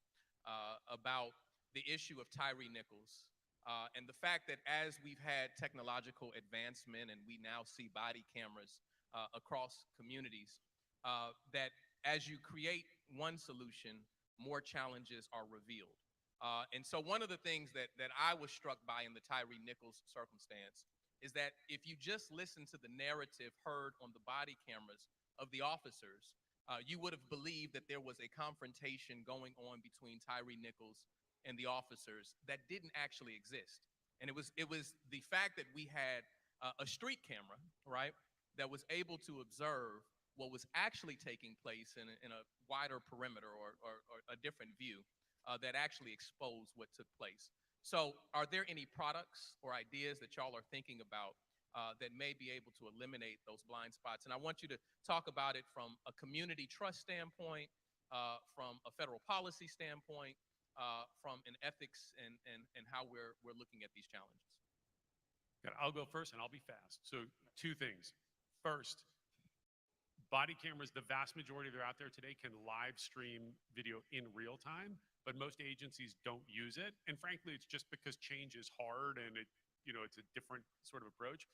about the issue of Tyree Nichols and the fact that as we've had technological advancement and we now see body cameras across communities, that as you create one solution, more challenges are revealed. And so one of the things that I was struck by in the Tyree Nichols circumstance is that if you just listen to the narrative heard on the body cameras of the officers, you would have believed that there was a confrontation going on between Tyree Nichols and the officers that didn't actually exist. And it was the fact that we had a street camera, right, that was able to observe what was actually taking place in a wider perimeter or a different view that actually exposed what took place. So are there any products or ideas that y'all are thinking about that may be able to eliminate those blind spots? And I want you to talk about it from a community trust standpoint, from a federal policy standpoint, from an ethics and how we're looking at these challenges. I'll go first and I'll be fast. So 2 things. First, body cameras, the vast majority that are out there today can live stream video in real time, but most agencies don't use it. And frankly, it's just because change is hard and it's a different sort of approach.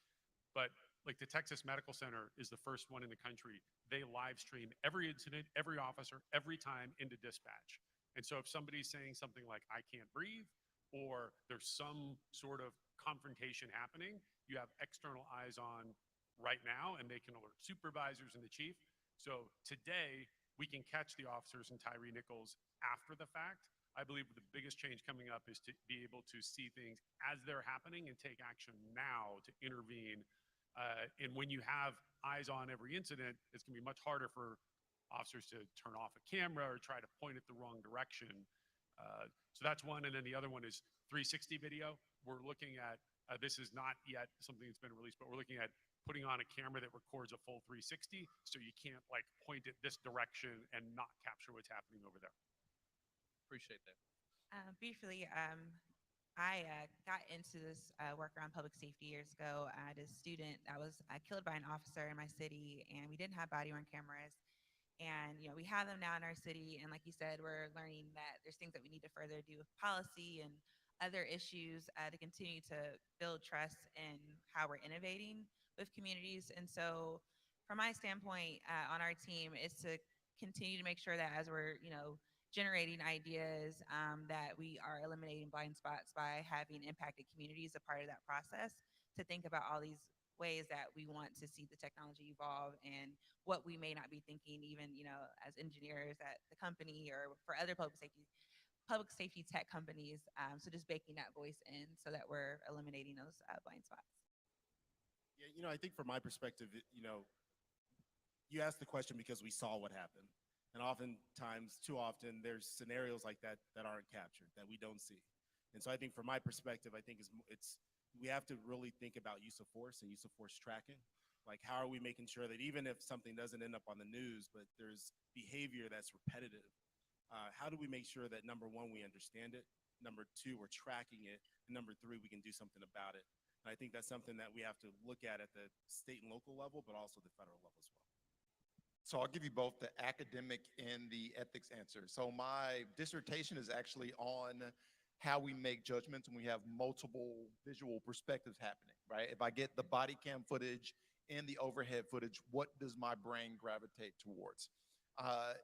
But like the Texas Medical Center is the first one in the country. They live stream every incident, every officer, every time into dispatch. And so if somebody's saying something like, I can't breathe, or there's some sort of confrontation happening, you have external eyes on right now, and they can alert supervisors and the chief. So today, we can catch the officers and Tyree Nichols after the fact. I believe the biggest change coming up is to be able to see things as they're happening and take action now to intervene. And when you have eyes on every incident, it's going to be much harder for officers to turn off a camera or try to point it the wrong direction. So that's one. And then the other one is 360 video. We're looking at, this is not yet something that's been released, but we're looking at putting on a camera that records a full 360. So you can't like point it this direction and not capture what's happening over there. Appreciate that. Briefly, I got into this work around public safety years ago. I had a student that was killed by an officer in my city, and we didn't have body-worn cameras. And we have them now in our city, and like you said, we're learning that there's things that we need to further do with policy and other issues to continue to build trust in how we're innovating with communities. And so, from my standpoint, on our team, is to continue to make sure that as we're generating ideas, that we are eliminating blind spots by having impacted communities a part of that process, to think about all these ways that we want to see the technology evolve and what we may not be thinking even as engineers at the company or for other public safety tech companies. So just baking that voice in so that we're eliminating those blind spots. Yeah, I think from my perspective, you asked the question because we saw what happened. And oftentimes, too often, there's scenarios like that that aren't captured, that we don't see. And so I think from my perspective, I think we have to really think about use of force and use of force tracking. Like, how are we making sure that even if something doesn't end up on the news, but there's behavior that's repetitive, how do we make sure that, number one, we understand it, number two, we're tracking it, and number three, we can do something about it. And I think that's something that we have to look at the state and local level, but also the federal level as well. So I'll give you both the academic and the ethics answer. So my dissertation is actually on how we make judgments when we have multiple visual perspectives happening, right? If I get the body cam footage and the overhead footage, what does my brain gravitate towards?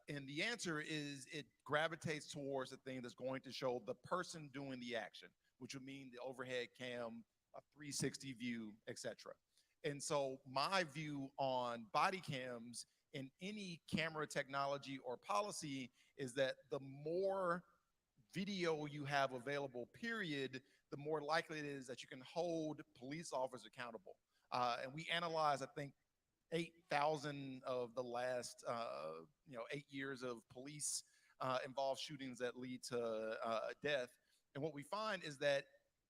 And the answer is it gravitates towards the thing that's going to show the person doing the action, which would mean the overhead cam, a 360 view, etc. And so my view on body cams in any camera technology or policy is that the more video you have available, period, the more likely it is that you can hold police officers accountable. And we analyze, I think, 8,000 of the last 8 years of police involved shootings that lead to death. And what we find is that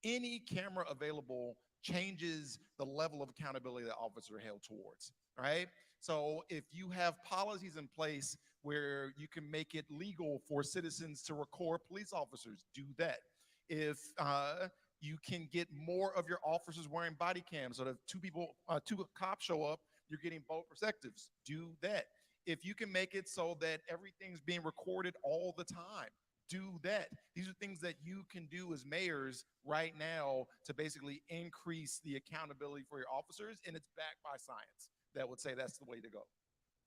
any camera available changes the level of accountability that officers are held towards, right? So if you have policies in place where you can make it legal for citizens to record police officers, do that. If you can get more of your officers wearing body cams, so that if two cops show up, you're getting both perspectives, do that. If you can make it so that everything's being recorded all the time, do that. These are things that you can do as mayors right now to basically increase the accountability for your officers, and it's backed by science that would say that's the way to go.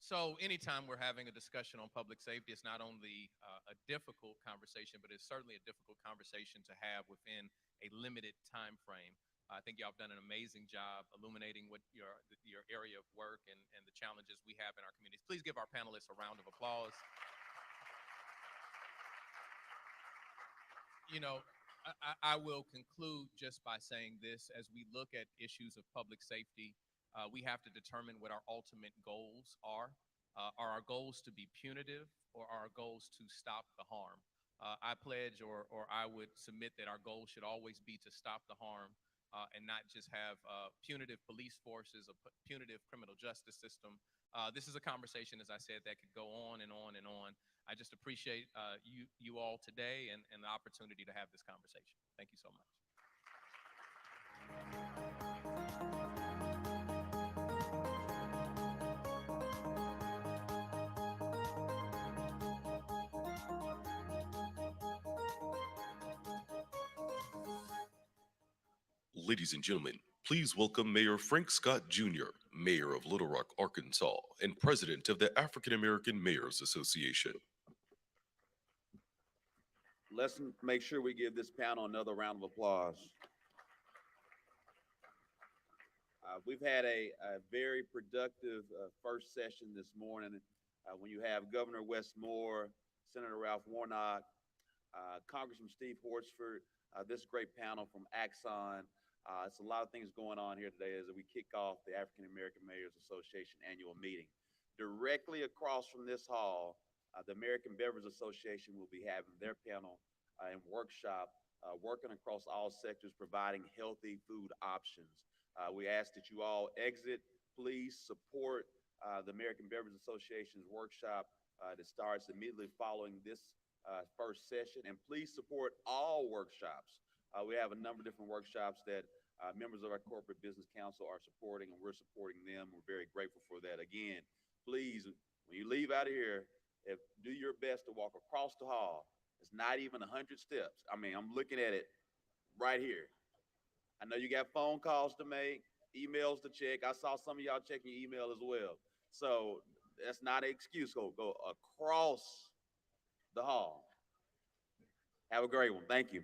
So anytime we're having a discussion on public safety, it's not only a difficult conversation, but it's certainly a difficult conversation to have within a limited time frame. I think y'all have done an amazing job illuminating what your area of work and the challenges we have in our communities. Please give our panelists a round of applause. I will conclude just by saying this: as we look at issues of public safety, we have to determine what our ultimate goals are. Are our goals to be punitive, or are our goals to stop the harm? I pledge, or I would submit that our goal should always be to stop the harm, and not just have punitive police forces, a punitive criminal justice system. This is a conversation, as I said, that could go on and on and on. I just appreciate you all today and the opportunity to have this conversation. Thank you so much. Ladies and gentlemen, please welcome Mayor Frank Scott Jr., Mayor of Little Rock, Arkansas, and President of the African American Mayors Association. Let's make sure we give this panel another round of applause. We've had a very productive first session this morning. When you have Governor Wes Moore, Senator Ralph Warnock, Congressman Steve Horsford, this great panel from Axon. It's a lot of things going on here today as we kick off the African American Mayors Association annual meeting. Directly across from this hall, the American Beverage Association will be having their panel and workshop working across all sectors, providing healthy food options. We ask that you all exit. Please support the American Beverage Association's workshop that starts immediately following this first session. And please support all workshops. We have a number of different workshops that members of our Corporate Business Council are supporting, and we're supporting them. We're very grateful for that. Again, please, when you leave out of here, do your best to walk across the hall. It's not even 100 steps. I mean, I'm looking at it right here. I know you got phone calls to make, emails to check. I saw some of y'all checking your email as well. So that's not an excuse. Go across the hall. Have a great one. Thank you.